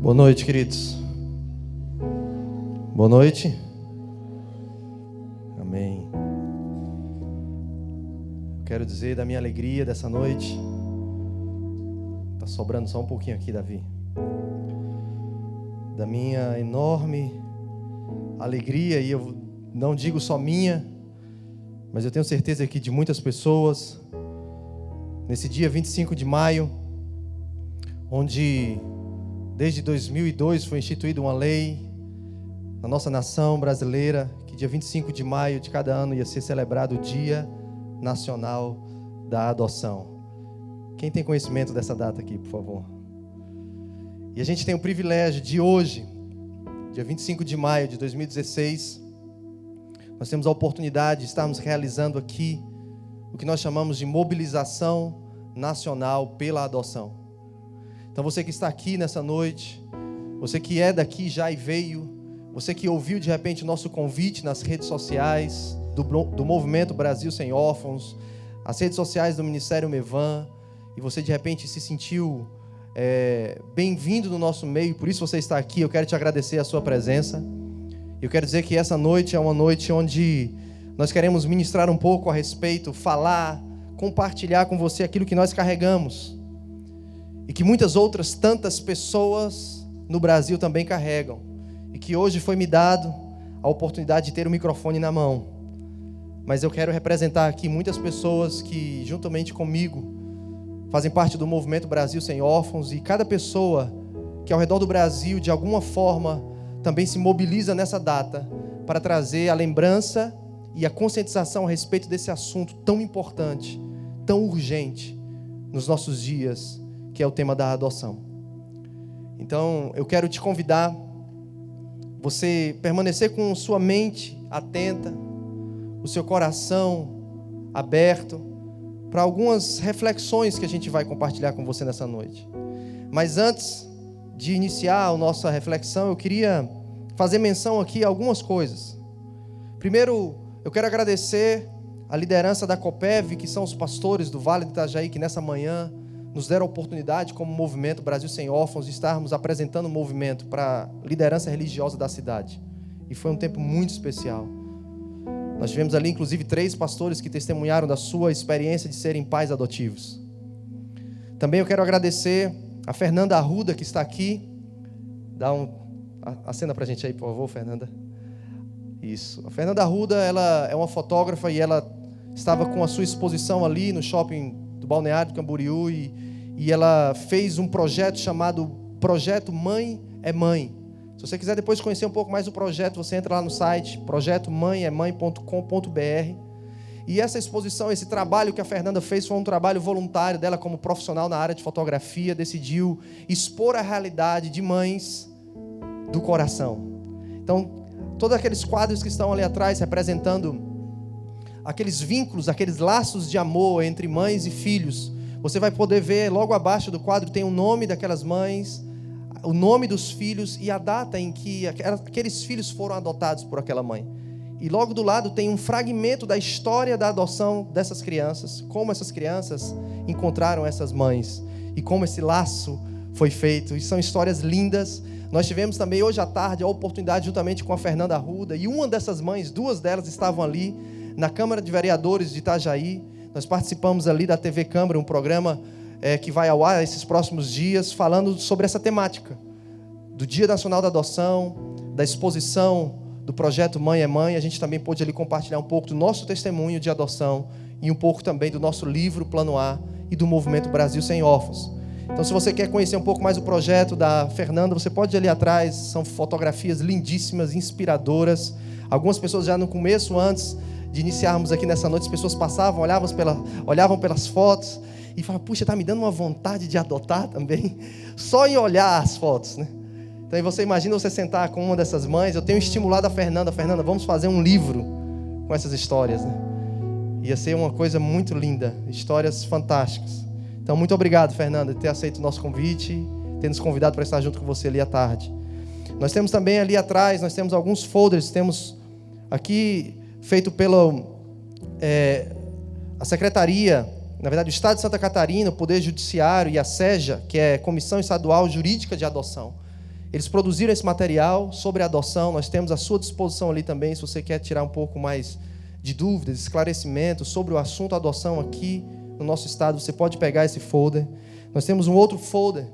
Boa noite, queridos. Boa noite. Amém. Quero dizer da minha alegria dessa noite. Está sobrando só um pouquinho aqui, Davi. Da minha enorme alegria, e eu não digo só minha, mas eu tenho certeza que de muitas pessoas, nesse dia 25 de maio, onde desde 2002 foi instituída uma lei na nossa nação brasileira, que dia 25 de maio de cada ano ia ser celebrado o Dia Nacional da Adoção. Quem tem conhecimento dessa data aqui, por favor? E a gente tem o privilégio de hoje, dia 25 de maio de 2016, nós temos a oportunidade de estarmos realizando aqui o que nós chamamos de mobilização nacional pela adoção. Então você que está aqui nessa noite, você que é daqui já e veio, você que ouviu de repente o nosso convite nas redes sociais do Movimento Brasil Sem Órfãos, as redes sociais do Ministério Mevan, e você de repente se sentiu bem-vindo no nosso meio, por isso você está aqui. Eu quero te agradecer a sua presença. Eu quero dizer que essa noite é uma noite onde nós queremos ministrar um pouco a respeito, falar, compartilhar com você aquilo que nós carregamos e que muitas outras tantas pessoas no Brasil também carregam, e que hoje foi me dado a oportunidade de ter o microfone na mão. Mas eu quero representar aqui muitas pessoas que juntamente comigo fazem parte do Movimento Brasil Sem Órfãos, e cada pessoa que ao redor do Brasil de alguma forma também se mobiliza nessa data para trazer a lembrança e a conscientização a respeito desse assunto tão importante, tão urgente nos nossos dias, que é o tema da adoção. Então, eu quero te convidar, você permanecer com sua mente atenta, o seu coração aberto, para algumas reflexões que a gente vai compartilhar com você nessa noite. Mas antes de iniciar a nossa reflexão, eu queria fazer menção aqui a algumas coisas. Primeiro, eu quero agradecer a liderança da COPEV, que são os pastores do Vale do Itajaí, que nessa manhã nos deram a oportunidade, como Movimento Brasil Sem Órfãos, de estarmos apresentando o movimento para a liderança religiosa da cidade. E foi um tempo muito especial. Nós tivemos ali, inclusive, 3 pastores que testemunharam da sua experiência de serem pais adotivos. Também eu quero agradecer a Fernanda Arruda, que está aqui. Dá acena para a gente aí, por favor, Fernanda. Isso. A Fernanda Arruda, ela é uma fotógrafa e ela estava com a sua exposição ali no shopping do Balneário do Camboriú, e ela fez um projeto chamado Projeto Mãe é Mãe. Se você quiser depois conhecer um pouco mais do projeto, você entra lá no site projetomaememãe.com.br. E essa exposição, esse trabalho que a Fernanda fez foi um trabalho voluntário dela como profissional na área de fotografia, decidiu expor a realidade de mães do coração. Então, todos aqueles quadros que estão ali atrás representando aqueles vínculos, aqueles laços de amor entre mães e filhos, você vai poder ver logo abaixo do quadro, tem o nome daquelas mães, o nome dos filhos e a data em que aqueles filhos foram adotados por aquela mãe. E logo do lado tem um fragmento da história da adoção dessas crianças, como essas crianças encontraram essas mães e como esse laço foi feito. E são histórias lindas. Nós tivemos também hoje à tarde a oportunidade, juntamente com a Fernanda Arruda, e uma dessas mães, 2 delas estavam ali na Câmara de Vereadores de Itajaí. Nós participamos ali da TV Câmara, um programa que vai ao ar esses próximos dias, falando sobre essa temática do Dia Nacional da Adoção, da exposição do projeto Mãe é Mãe. A gente também pôde ali compartilhar um pouco do nosso testemunho de adoção e um pouco também do nosso livro Plano A e do Movimento Brasil Sem Órfãos. Então, se você quer conhecer um pouco mais o projeto da Fernanda, você pode ir ali atrás, são fotografias lindíssimas, inspiradoras. Algumas pessoas já no começo, antes de iniciarmos aqui nessa noite, as pessoas passavam, olhavam pelas fotos e falavam, puxa, está me dando uma vontade de adotar também, só em olhar as fotos, né? Então aí você imagina você sentar com uma dessas mães. Eu tenho estimulado a Fernanda, vamos fazer um livro com essas histórias, né? Ia ser uma coisa muito linda, histórias fantásticas. Então muito obrigado, Fernanda, por ter aceito o nosso convite, ter nos convidado para estar junto com você ali à tarde. Nós temos também ali atrás, nós temos alguns folders, temos aqui feito pela a Secretaria, na verdade o Estado de Santa Catarina, o Poder Judiciário e a SEJA, que é Comissão Estadual Jurídica de Adoção. Eles produziram esse material sobre adoção. Nós temos à sua disposição ali também, se você quer tirar um pouco mais de dúvidas, esclarecimentos sobre o assunto adoção aqui no nosso estado, você pode pegar esse folder. Nós temos um outro folder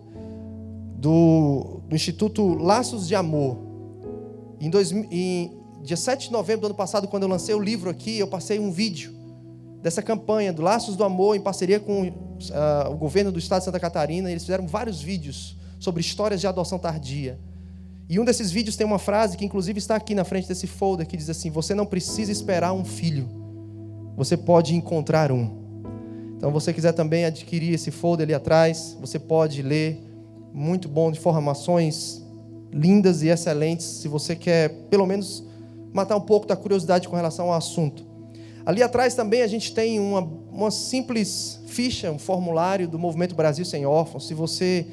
do Instituto Laços de Amor. Em dia 7 de novembro do ano passado, quando eu lancei o livro aqui, eu passei um vídeo dessa campanha do Laços do Amor, em parceria com o governo do estado de Santa Catarina. Eles fizeram vários vídeos sobre histórias de adoção tardia. E um desses vídeos tem uma frase que inclusive está aqui na frente desse folder, que diz assim: você não precisa esperar um filho, você pode encontrar um. Então, você quiser também adquirir esse folder ali atrás, você pode ler. Muito bom, de informações lindas e excelentes, se você quer pelo menos matar um pouco da curiosidade com relação ao assunto. Ali atrás também a gente tem uma simples ficha, um formulário do Movimento Brasil Sem Órfãos. Se você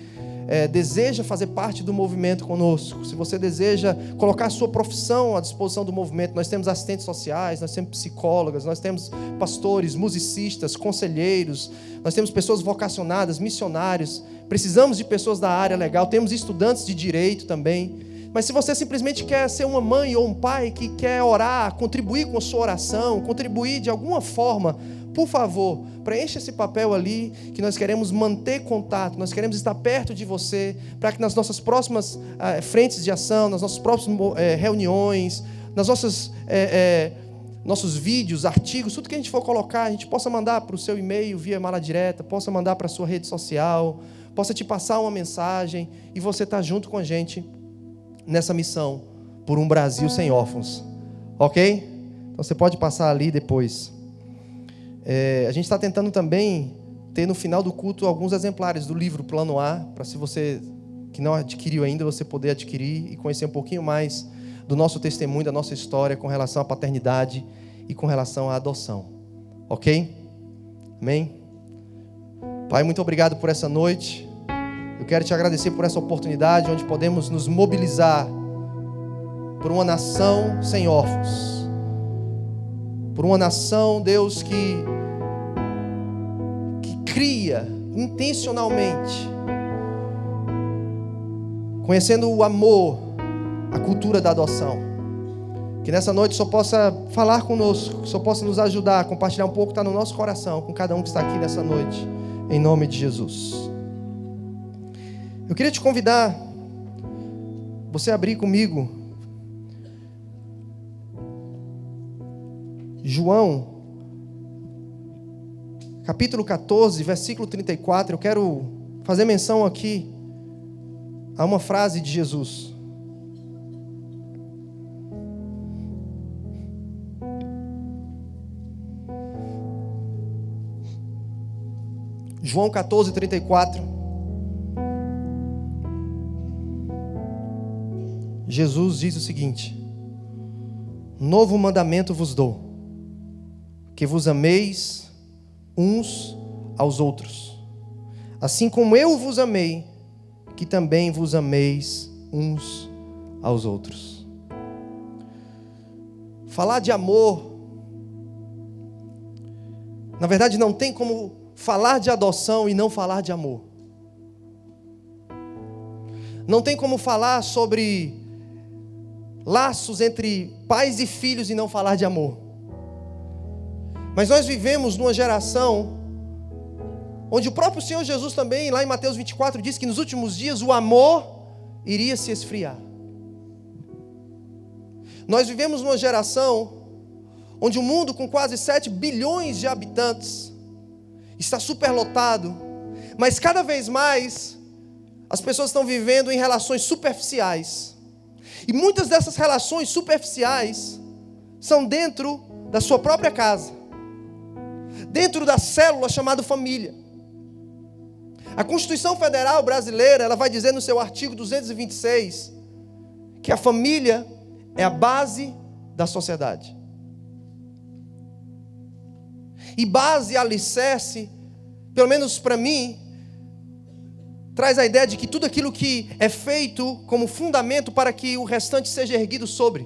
deseja fazer parte do movimento conosco, se você deseja colocar a sua profissão à disposição do movimento, nós temos assistentes sociais, nós temos psicólogas, nós temos pastores, musicistas, conselheiros, nós temos pessoas vocacionadas, missionários, precisamos de pessoas da área legal, temos estudantes de direito também. Mas se você simplesmente quer ser uma mãe ou um pai que quer orar, contribuir com a sua oração, contribuir de alguma forma, por favor, preencha esse papel ali, que nós queremos manter contato, nós queremos estar perto de você, para que nas nossas próximas frentes de ação, nas nossas próximas reuniões, nas nossos vídeos, artigos, tudo que a gente for colocar, a gente possa mandar para o seu e-mail via mala direta, possa mandar para a sua rede social, possa te passar uma mensagem e você está junto com a gente nessa missão por um Brasil sem órfãos, ok? Então você pode passar ali depois. A gente está tentando também ter no final do culto alguns exemplares do livro Plano A, para se você que não adquiriu ainda, você poder adquirir e conhecer um pouquinho mais do nosso testemunho, da nossa história com relação à paternidade e com relação à adoção, ok? Amém? Pai, muito obrigado por essa noite. Eu quero te agradecer por essa oportunidade onde podemos nos mobilizar por uma nação sem órfãos, por uma nação, Deus, que cria intencionalmente, conhecendo o amor, a cultura da adoção. Que nessa noite o Senhor possa falar conosco, que o Senhor possa nos ajudar a compartilhar um pouco que está no nosso coração, com cada um que está aqui nessa noite, em nome de Jesus. Eu queria te convidar, você abrir comigo, João, capítulo 14, versículo 34, eu quero fazer menção aqui a uma frase de Jesus. João 14, 34. Jesus diz o seguinte: novo mandamento vos dou, que vos ameis uns aos outros, assim como eu vos amei, que também vos ameis uns aos outros. Falar de amor, na verdade não tem como falar de adoção e não falar de amor. Não tem como falar sobre laços entre pais e filhos e não falar de amor. Mas nós vivemos numa geração onde o próprio Senhor Jesus também, lá em Mateus 24, diz que nos últimos dias o amor iria se esfriar. Nós vivemos numa geração onde o mundo, com quase 7 bilhões de habitantes, está superlotado, mas cada vez mais as pessoas estão vivendo em relações superficiais. E muitas dessas relações superficiais são dentro da sua própria casa, dentro da célula chamada família. A Constituição Federal Brasileira, ela vai dizer no seu artigo 226 que a família é a base da sociedade. E base, alicerce, pelo menos para mim, traz a ideia de que tudo aquilo que é feito como fundamento para que o restante seja erguido sobre.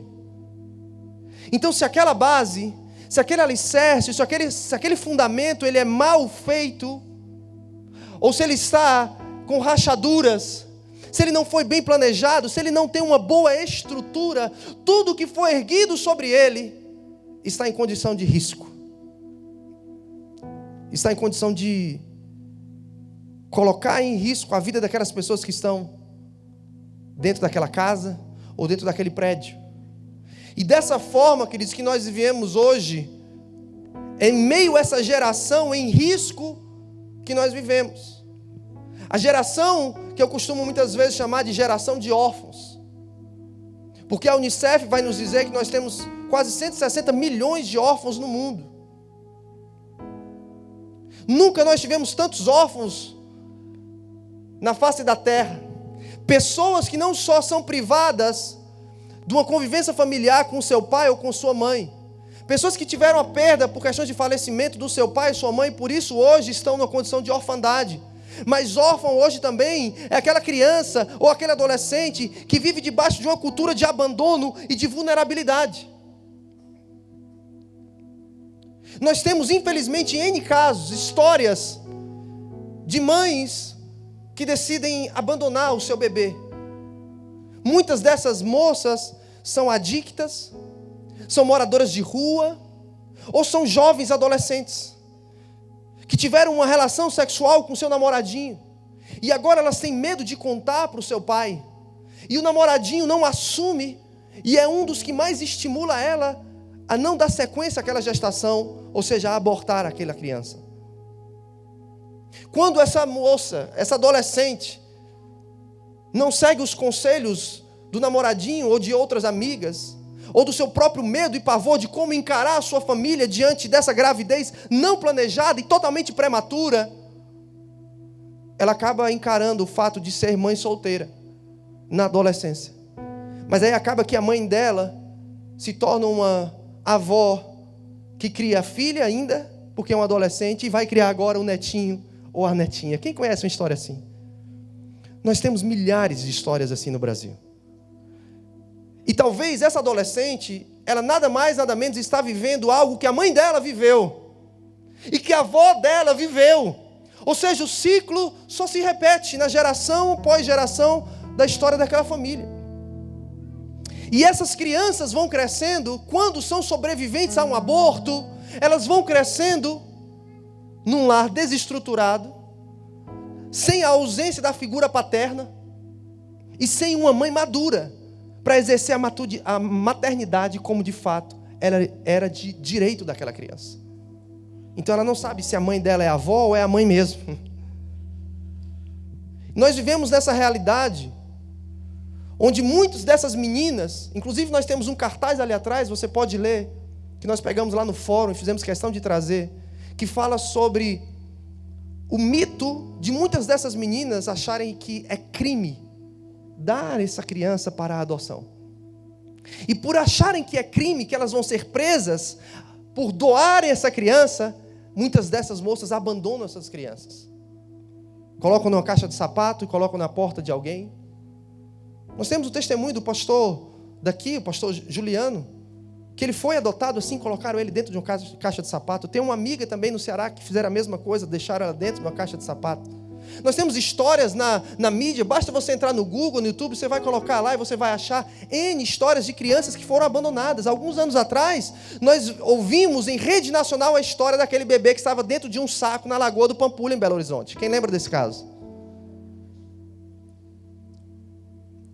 Então, se aquela base, se aquele alicerce, se aquele fundamento ele é mal feito, ou se ele está com rachaduras, se ele não foi bem planejado, se ele não tem uma boa estrutura, tudo que foi erguido sobre ele está em condição de risco. Está em condição de colocar em risco a vida daquelas pessoas que estão dentro daquela casa ou dentro daquele prédio. E dessa forma, queridos, que nós vivemos hoje, em meio a essa geração em risco que nós vivemos. A geração que eu costumo muitas vezes chamar de geração de órfãos. Porque a Unicef vai nos dizer que nós temos quase 160 milhões de órfãos no mundo. Nunca nós tivemos tantos órfãos na face da terra. Pessoas que não só são privadas de uma convivência familiar com seu pai ou com sua mãe. Pessoas que tiveram a perda por questões de falecimento do seu pai e sua mãe, por isso hoje estão numa condição de orfandade. Mas órfão hoje também é aquela criança ou aquele adolescente que vive debaixo de uma cultura de abandono e de vulnerabilidade. Nós temos, infelizmente, N casos, histórias de mães que decidem abandonar o seu bebê. Muitas dessas moças são adictas, são moradoras de rua, ou são jovens adolescentes, que tiveram uma relação sexual com seu namoradinho, e agora elas têm medo de contar para o seu pai, e o namoradinho não assume, e é um dos que mais estimula ela a não dar sequência àquela gestação, ou seja, a abortar aquela criança. Quando essa moça, essa adolescente, não segue os conselhos do namoradinho ou de outras amigas, ou do seu próprio medo e pavor de como encarar a sua família diante dessa gravidez não planejada e totalmente prematura, ela acaba encarando o fato de ser mãe solteira na adolescência. Mas aí acaba que a mãe dela se torna uma avó que cria a filha ainda, porque é um adolescente, e vai criar agora um netinho ou a netinha. Quem conhece uma história assim? Nós temos milhares de histórias assim no Brasil. E talvez essa adolescente, ela nada mais, nada menos está vivendo algo que a mãe dela viveu. E que a avó dela viveu. Ou seja, o ciclo só se repete na geração após geração da história daquela família. E essas crianças vão crescendo, quando são sobreviventes a um aborto, elas vão crescendo num lar desestruturado, sem a ausência da figura paterna e sem uma mãe madura para exercer a maternidade como de fato ela era de direito daquela criança. Então ela não sabe se a mãe dela é a avó ou é a mãe mesmo. Nós vivemos nessa realidade onde muitas dessas meninas, inclusive nós temos um cartaz ali atrás, você pode ler, que nós pegamos lá no fórum e fizemos questão de trazer, que fala sobre o mito de muitas dessas meninas acharem que é crime dar essa criança para a adoção. E por acharem que é crime, que elas vão ser presas, por doarem essa criança, muitas dessas moças abandonam essas crianças. Colocam numa caixa de sapato e colocam na porta de alguém. Nós temos o testemunho do pastor daqui, o pastor Juliano, que ele foi adotado assim, colocaram ele dentro de uma caixa de sapato. Tem uma amiga também no Ceará que fizeram a mesma coisa, deixaram ela dentro de uma caixa de sapato. Nós temos histórias na mídia, basta você entrar no Google, no YouTube, você vai colocar lá e você vai achar N histórias de crianças que foram abandonadas. Alguns anos atrás, nós ouvimos em rede nacional a história daquele bebê que estava dentro de um saco na Lagoa do Pampulha, em Belo Horizonte. Quem lembra desse caso?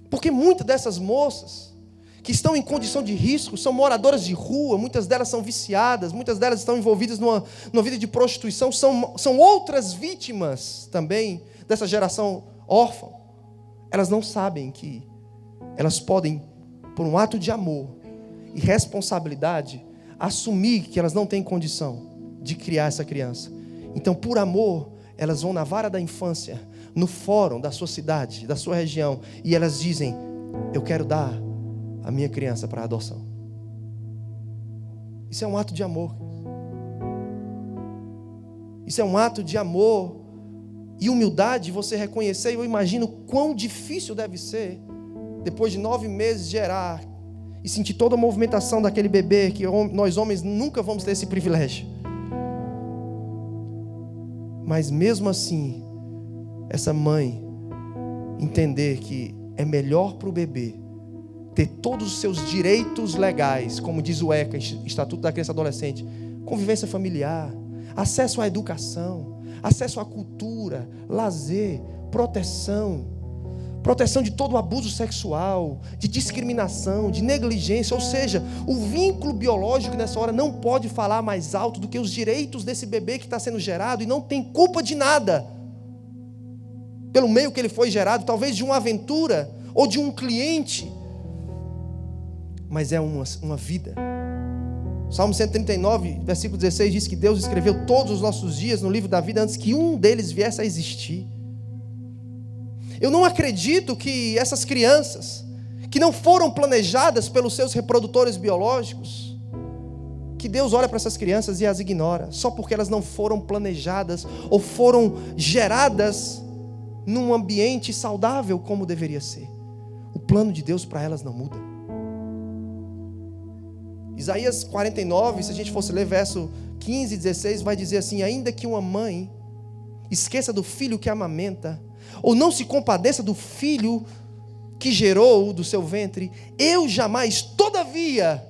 Porque muitas dessas moças que estão em condição de risco são moradoras de rua, muitas delas são viciadas, muitas delas estão envolvidas numa vida de prostituição, são outras vítimas também dessa geração órfã. Elas não sabem que elas podem, por um ato de amor e responsabilidade, assumir que elas não têm condição de criar essa criança. Então, por amor, elas vão na vara da infância, no fórum da sua cidade, da sua região, e elas dizem: eu quero dar a minha criança para adoção. Isso é um ato de amor. Isso é um ato de amor e humildade, você reconhecer. Eu imagino quão difícil deve ser, depois de 9 meses, gerar e sentir toda a movimentação daquele bebê, que nós homens nunca vamos ter esse privilégio. Mas mesmo assim, essa mãe entender que é melhor para o bebê ter todos os seus direitos legais, como diz o ECA, Estatuto da Criança e Adolescente, convivência familiar, acesso à educação, acesso à cultura, lazer, proteção de todo abuso sexual, de discriminação, de negligência. Ou seja, o vínculo biológico nessa hora não pode falar mais alto do que os direitos desse bebê que está sendo gerado e não tem culpa de nada pelo meio que ele foi gerado, talvez de uma aventura ou de um cliente, mas é uma vida. Salmo 139, versículo 16 diz que Deus escreveu todos os nossos dias no livro da vida antes que um deles viesse a existir. Eu não acredito que essas crianças, que não foram planejadas pelos seus reprodutores biológicos, que Deus olha para essas crianças e as ignora, só porque elas não foram planejadas ou foram geradas num ambiente saudável como deveria ser. O plano de Deus para elas não muda. Isaías 49, se a gente fosse ler verso 15 e 16, vai dizer assim: ainda que uma mãe esqueça do filho que amamenta, ou não se compadeça do filho que gerou do seu ventre, eu jamais, todavia,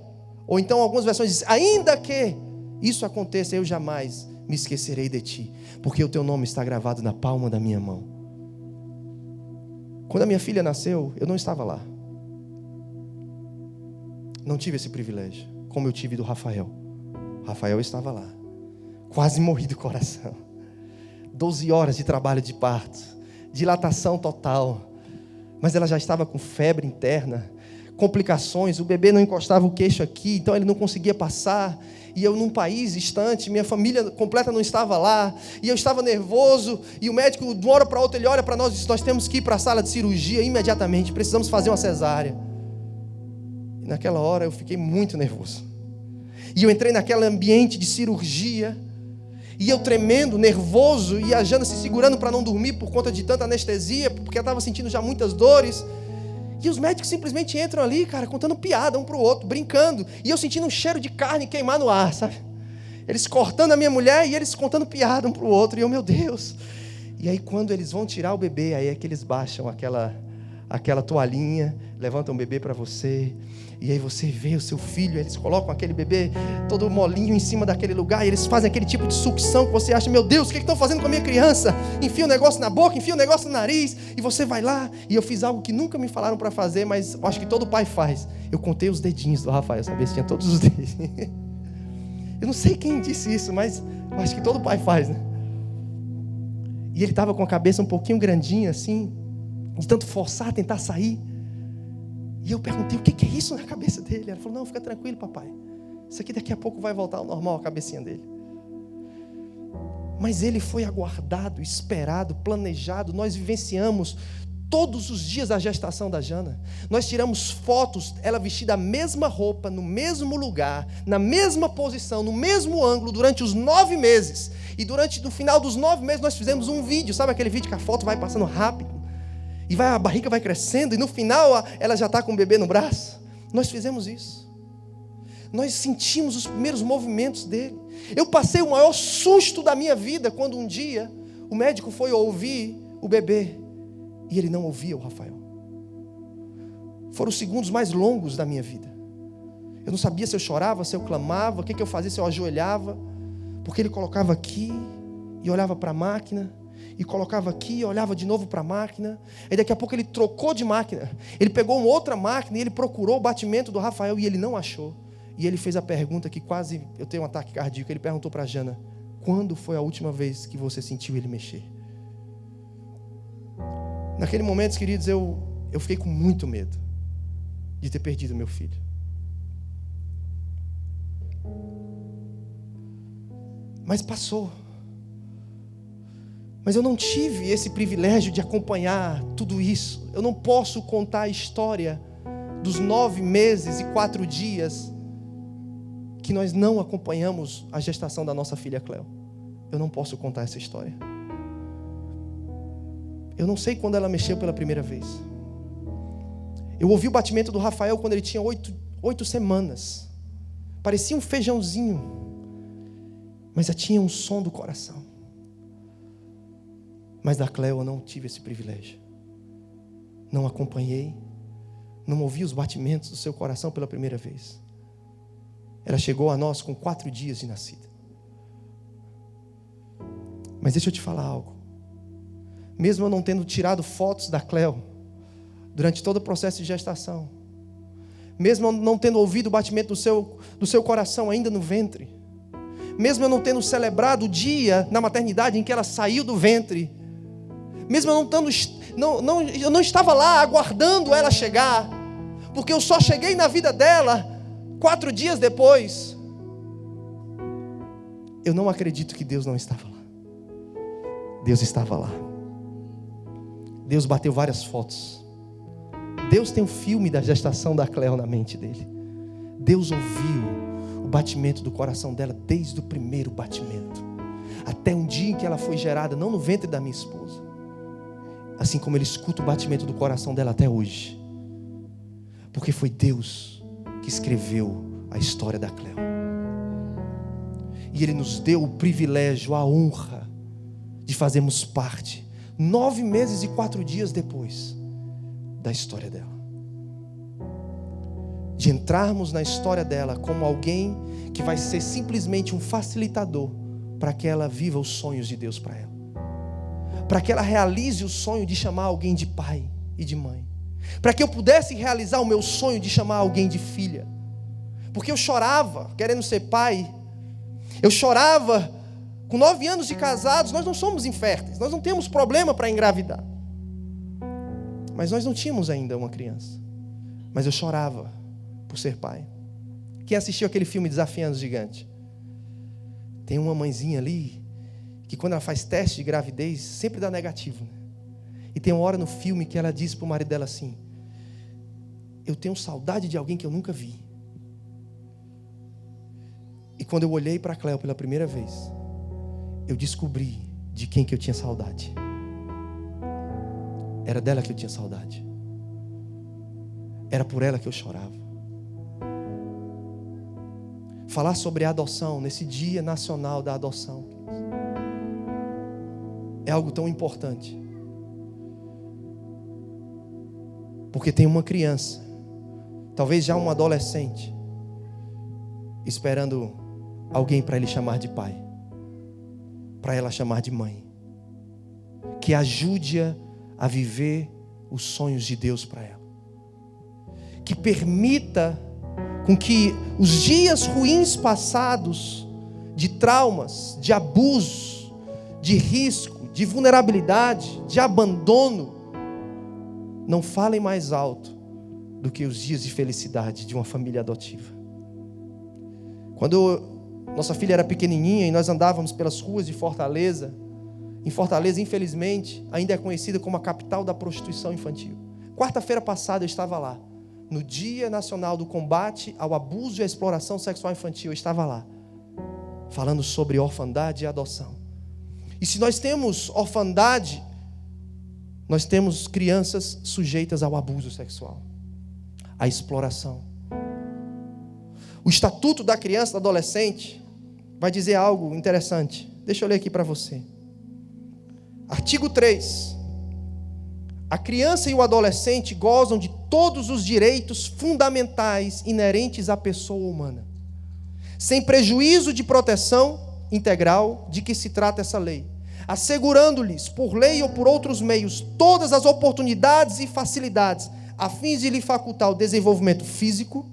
ou então algumas versões dizem, ainda que isso aconteça, eu jamais me esquecerei de ti, porque o teu nome está gravado na palma da minha mão. Quando a minha filha nasceu, eu não estava lá. Não tive esse privilégio, como eu tive do Rafael. Rafael estava lá, quase morri do coração. 12 horas de trabalho de parto, dilatação total, mas ela já estava com febre interna, complicações, o bebê não encostava o queixo aqui, então ele não conseguia passar, e eu num país distante, minha família completa não estava lá, e eu estava nervoso, e o médico de uma hora para outra, ele olha para nós e diz, nós temos que ir para a sala de cirurgia imediatamente, precisamos fazer uma cesárea. E naquela hora eu fiquei muito nervoso, e eu entrei naquele ambiente de cirurgia, e eu tremendo, nervoso, e a Jana se segurando para não dormir por conta de tanta anestesia, porque ela estava sentindo já muitas dores. E os médicos simplesmente entram ali, cara, contando piada um para o outro, brincando. E eu sentindo um cheiro de carne queimar no ar, sabe? Eles cortando a minha mulher e eles contando piada um para o outro. E eu, meu Deus. E aí quando eles vão tirar o bebê, aí é que eles baixam aquela toalhinha, levantam o bebê para você. E aí você vê o seu filho, eles colocam aquele bebê todo molinho em cima daquele lugar, e eles fazem aquele tipo de sucção que você acha, meu Deus, o que estão fazendo com a minha criança? Enfia um negócio na boca, enfia um negócio no nariz, e você vai lá, e eu fiz algo que nunca me falaram para fazer, mas eu acho que todo pai faz. Eu contei os dedinhos do Rafael, sabia se tinha todos os dedos. Eu não sei quem disse isso, mas eu acho que todo pai faz, né? E ele estava com a cabeça um pouquinho grandinha assim, de tanto forçar, tentar sair. E eu perguntei, o que é isso na cabeça dele? Ela falou, não, fica tranquilo, papai. Isso aqui daqui a pouco vai voltar ao normal, a cabecinha dele. Mas ele foi aguardado, esperado, planejado. Nós vivenciamos todos os dias a gestação da Jana. Nós tiramos fotos, ela vestida a mesma roupa, no mesmo lugar, na mesma posição, no mesmo ângulo, durante os 9 meses. E no final dos 9 meses nós fizemos um vídeo. Sabe aquele vídeo que a foto vai passando rápido? E a barriga vai crescendo, e no final ela já está com o bebê no braço. Nós fizemos isso. Nós sentimos os primeiros movimentos dele. Eu passei o maior susto da minha vida quando um dia o médico foi ouvir o bebê e ele não ouvia o Rafael. Foram os segundos mais longos da minha vida. Eu não sabia se eu chorava, se eu clamava, o que eu fazia, se eu ajoelhava, porque ele colocava aqui e olhava para a máquina, e colocava aqui, e olhava de novo para a máquina. Aí daqui a pouco ele trocou de máquina. Ele pegou uma outra máquina e ele procurou o batimento do Rafael e ele não achou. E ele fez a pergunta que quase eu tenho um ataque cardíaco. Ele perguntou para a Jana, quando foi a última vez que você sentiu ele mexer? Naquele momento, queridos, eu fiquei com muito medo de ter perdido meu filho. Mas passou. Mas eu não tive esse privilégio de acompanhar tudo isso. Eu não posso contar a história dos 9 meses e 4 dias que nós não acompanhamos a gestação da nossa filha Cleo. Eu não posso contar essa história. Eu não sei quando ela mexeu pela primeira vez. Eu ouvi o batimento do Rafael quando ele tinha 8 semanas. Parecia um feijãozinho, mas já tinha um som do coração. Mas da Cleo eu não tive esse privilégio. não acompanhei, não ouvi os batimentos do seu coração pela primeira vez. Ela chegou a nós com 4 dias de nascida. Mas deixa eu te falar algo. Mesmo eu não tendo tirado fotos da Cleo durante todo o processo de gestação, mesmo eu não tendo ouvido o batimento do seu coração ainda no ventre, mesmo eu não tendo celebrado o dia na maternidade em que ela saiu do ventre, mesmo eu eu não estava lá aguardando ela chegar, porque eu só cheguei na vida dela 4 dias depois, eu não acredito que Deus não estava lá. Deus estava lá. Deus bateu várias fotos. Deus tem um filme da gestação da Cleo na mente dele. Deus ouviu o batimento do coração dela desde o primeiro batimento, até um dia em que ela foi gerada, não no ventre da minha esposa, assim como Ele escuta o batimento do coração dela até hoje, porque foi Deus que escreveu a história da Cleo, e Ele nos deu o privilégio, a honra de fazermos parte 9 meses e 4 dias depois da história dela, de entrarmos na história dela como alguém que vai ser simplesmente um facilitador para que ela viva os sonhos de Deus para ela, para que ela realize o sonho de chamar alguém de pai e de mãe, para que eu pudesse realizar o meu sonho de chamar alguém de filha, porque eu chorava querendo ser pai, eu chorava com 9 anos de casados. Nós não somos inférteis, nós não temos problema para engravidar, mas nós não tínhamos ainda uma criança, mas eu chorava por ser pai. Quem assistiu aquele filme Desafiando o Gigante? Tem uma mãezinha ali que quando ela faz teste de gravidez sempre dá negativo, né? E tem uma hora no filme que ela diz para o marido dela assim: eu tenho saudade de alguém que eu nunca vi. E quando eu olhei para a Cleo pela primeira vez, eu descobri de quem que eu tinha saudade. Era dela que eu tinha saudade. Era por ela que eu chorava. Falar sobre a adoção nesse Dia Nacional da Adoção é algo tão importante, porque tem uma criança, talvez já um adolescente, esperando alguém para ele chamar de pai, para ela chamar de mãe, que ajude-a a viver os sonhos de Deus para ela, que permita com que os dias ruins passados, de traumas, de abusos, de risco, de vulnerabilidade, de abandono, não falem mais alto do que os dias de felicidade de uma família adotiva. Quando nossa filha era pequenininha e nós andávamos pelas ruas de Fortaleza, em Fortaleza, infelizmente, ainda é conhecida como a capital da prostituição infantil. Quarta-feira passada eu estava lá, no Dia Nacional do Combate ao Abuso e à Exploração Sexual Infantil. Eu estava lá, falando sobre orfandade e adoção. E se nós temos orfandade, nós temos crianças sujeitas ao abuso sexual, à exploração. O Estatuto da Criança e do Adolescente vai dizer algo interessante. Deixa eu ler aqui para você. Artigo 3. A criança e o adolescente gozam de todos os direitos fundamentais inerentes à pessoa humana, sem prejuízo de proteção integral de que se trata essa lei, assegurando-lhes, por lei ou por outros meios, todas as oportunidades e facilidades, a fim de lhe facultar o desenvolvimento físico,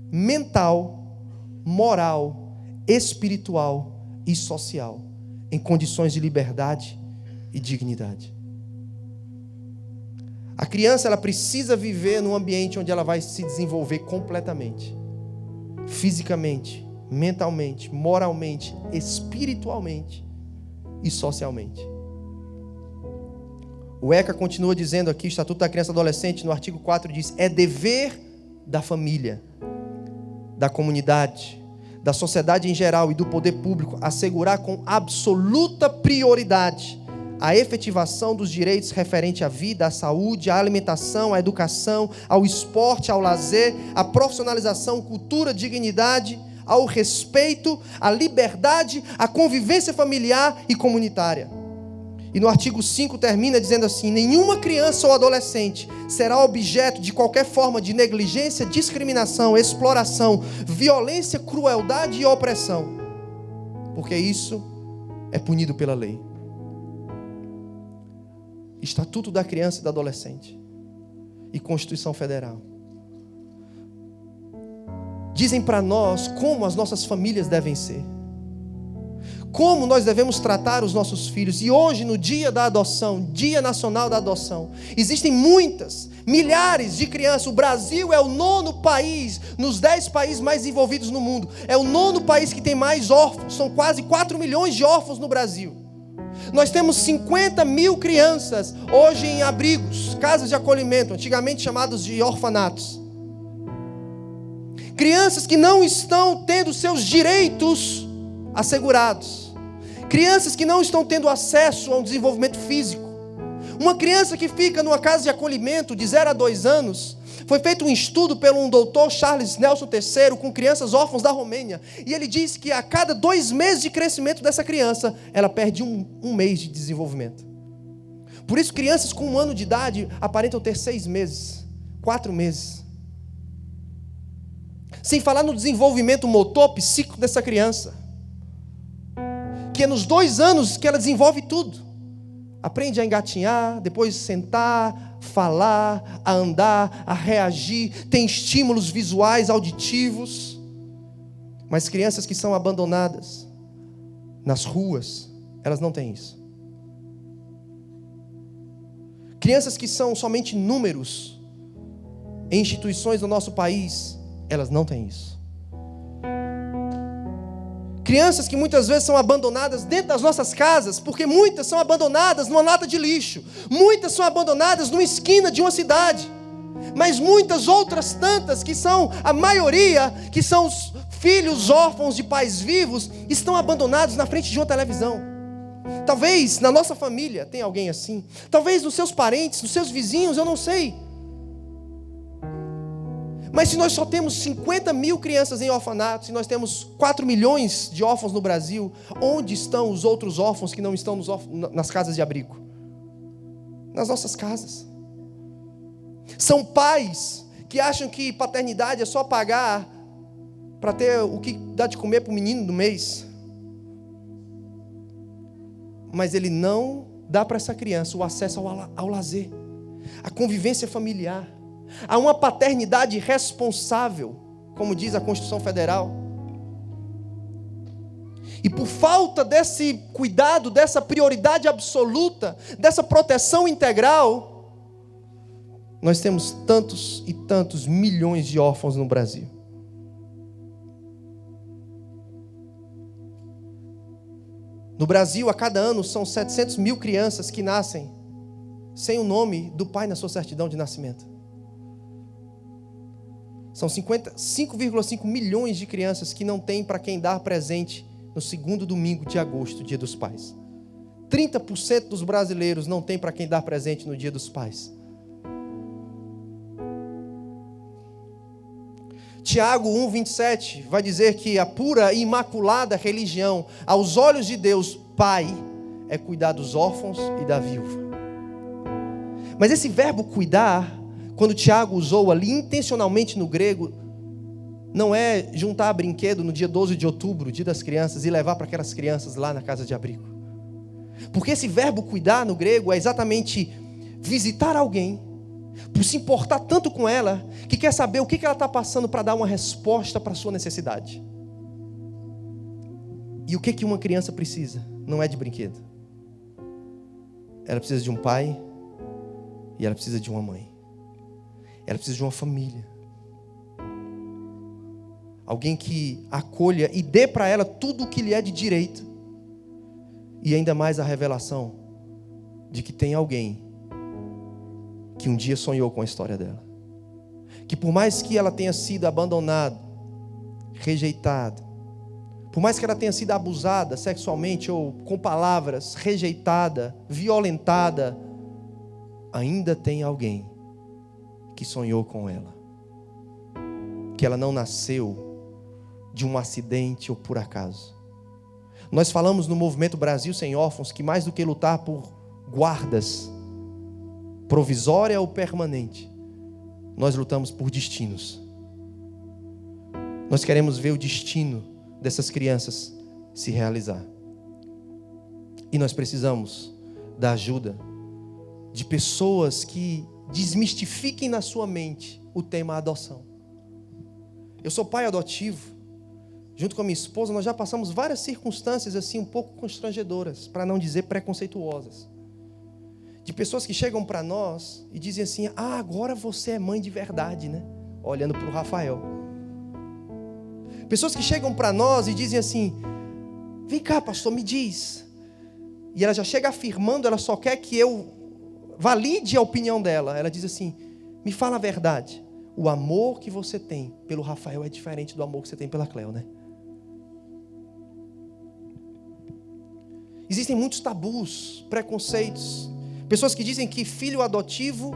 mental, moral, espiritual e social, em condições de liberdade e dignidade. A criança, ela precisa viver num ambiente onde ela vai se desenvolver completamente, fisicamente, mentalmente, moralmente, espiritualmente e socialmente. O ECA continua dizendo aqui, o Estatuto da Criança e do Adolescente, no artigo 4, diz: é dever da família, da comunidade, da sociedade em geral e do poder público assegurar com absoluta prioridade a efetivação dos direitos referentes à vida, à saúde, à alimentação, à educação, ao esporte, ao lazer, à profissionalização, cultura, dignidade, ao respeito, à liberdade, à convivência familiar e comunitária. E no artigo 5 termina dizendo assim: nenhuma criança ou adolescente será objeto de qualquer forma de negligência, discriminação, exploração, violência, crueldade e opressão, porque isso é punido pela lei. Estatuto da Criança e do Adolescente e Constituição Federal dizem para nós como as nossas famílias devem ser, como nós devemos tratar os nossos filhos. E hoje, no dia da adoção, Dia Nacional da Adoção, existem milhares de crianças. O Brasil é o 9º país, nos 10 países mais desenvolvidos no mundo, é o 9º país que tem mais órfãos. São quase 4 milhões de órfãos no Brasil. Nós temos 50 mil crianças hoje em abrigos, casas de acolhimento, antigamente chamados de orfanatos. Crianças que não estão tendo seus direitos assegurados. Crianças que não estão tendo acesso a um desenvolvimento físico. Uma criança que fica numa casa de acolhimento de 0 a 2 anos, foi feito um estudo pelo um doutor Charles Nelson III com crianças órfãs da Romênia, e ele disse que a cada 2 meses de crescimento dessa criança, ela perde um mês de desenvolvimento. Por isso crianças com 1 ano de idade aparentam ter 6 meses, 4 meses. Sem falar no desenvolvimento motor psíquico dessa criança, que é nos 2 anos que ela desenvolve tudo. Aprende a engatinhar, depois sentar, falar, a andar, a reagir, tem estímulos visuais, auditivos. Mas crianças que são abandonadas nas ruas, elas não têm isso. Crianças que são somente números em instituições do nosso país, elas não têm isso. Crianças que muitas vezes são abandonadas dentro das nossas casas, porque muitas são abandonadas numa lata de lixo, muitas são abandonadas numa esquina de uma cidade, mas muitas outras tantas, que são a maioria, que são os filhos órfãos de pais vivos, estão abandonados na frente de uma televisão. Talvez na nossa família tenha alguém assim, talvez nos seus parentes, nos seus vizinhos, eu não sei. Mas se nós só temos 50 mil crianças em orfanatos, e nós temos 4 milhões de órfãos no Brasil, onde estão os outros órfãos que não estão nas casas de abrigo? Nas nossas casas. São pais que acham que paternidade é só pagar para ter o que dá de comer para o menino do mês. Mas ele não dá para essa criança o acesso ao lazer, a convivência familiar, a uma paternidade responsável, como diz a Constituição Federal. E por falta desse cuidado, dessa prioridade absoluta, dessa proteção integral, nós temos tantos e tantos milhões de órfãos no Brasil. No Brasil, a cada ano, são 700 mil crianças que nascem sem o nome do pai na sua certidão de nascimento. São 5,5 milhões de crianças que não têm para quem dar presente no 2º domingo de agosto, Dia dos Pais. 30% dos brasileiros não têm para quem dar presente no Dia dos Pais. Tiago 1,27 vai dizer que a pura e imaculada religião, aos olhos de Deus, Pai, é cuidar dos órfãos e da viúva. Mas esse verbo cuidar, quando Tiago usou ali intencionalmente no grego, não é juntar brinquedo no dia 12 de outubro, Dia das Crianças, e levar para aquelas crianças lá na casa de abrigo. Porque esse verbo cuidar no grego é exatamente visitar alguém, por se importar tanto com ela, que quer saber o que ela está passando para dar uma resposta para a sua necessidade. E o que uma criança precisa? Não é de brinquedo. Ela precisa de um pai e ela precisa de uma mãe. Ela precisa de uma família. Alguém que acolha e dê para ela tudo o que lhe é de direito. E ainda mais a revelação de que tem alguém que um dia sonhou com a história dela. Que por mais que ela tenha sido abandonada, rejeitada, por mais que ela tenha sido abusada sexualmente ou com palavras, rejeitada, violentada, ainda tem alguém que sonhou com ela. Que ela não nasceu de um acidente ou por acaso. Nós falamos no Movimento Brasil Sem Órfãos que mais do que lutar por guardas, provisória ou permanente. Nós lutamos por destinos. Nós queremos ver o destino dessas crianças se realizar. E nós precisamos da ajuda de pessoas que desmistifiquem na sua mente o tema adoção. Eu sou pai adotivo. Junto com a minha esposa, nós já passamos várias circunstâncias assim um pouco constrangedoras, para não dizer preconceituosas. De pessoas que chegam para nós e dizem assim: ah, agora você é mãe de verdade, né? Olhando para o Rafael. Pessoas que chegam para nós e dizem assim: vem cá, pastor, me diz. E ela já chega afirmando, ela só quer que eu valide a opinião dela. Ela diz assim: me fala a verdade. O amor que você tem pelo Rafael é diferente do amor que você tem pela Cleo, né? Existem muitos tabus, preconceitos. Pessoas que dizem que filho adotivo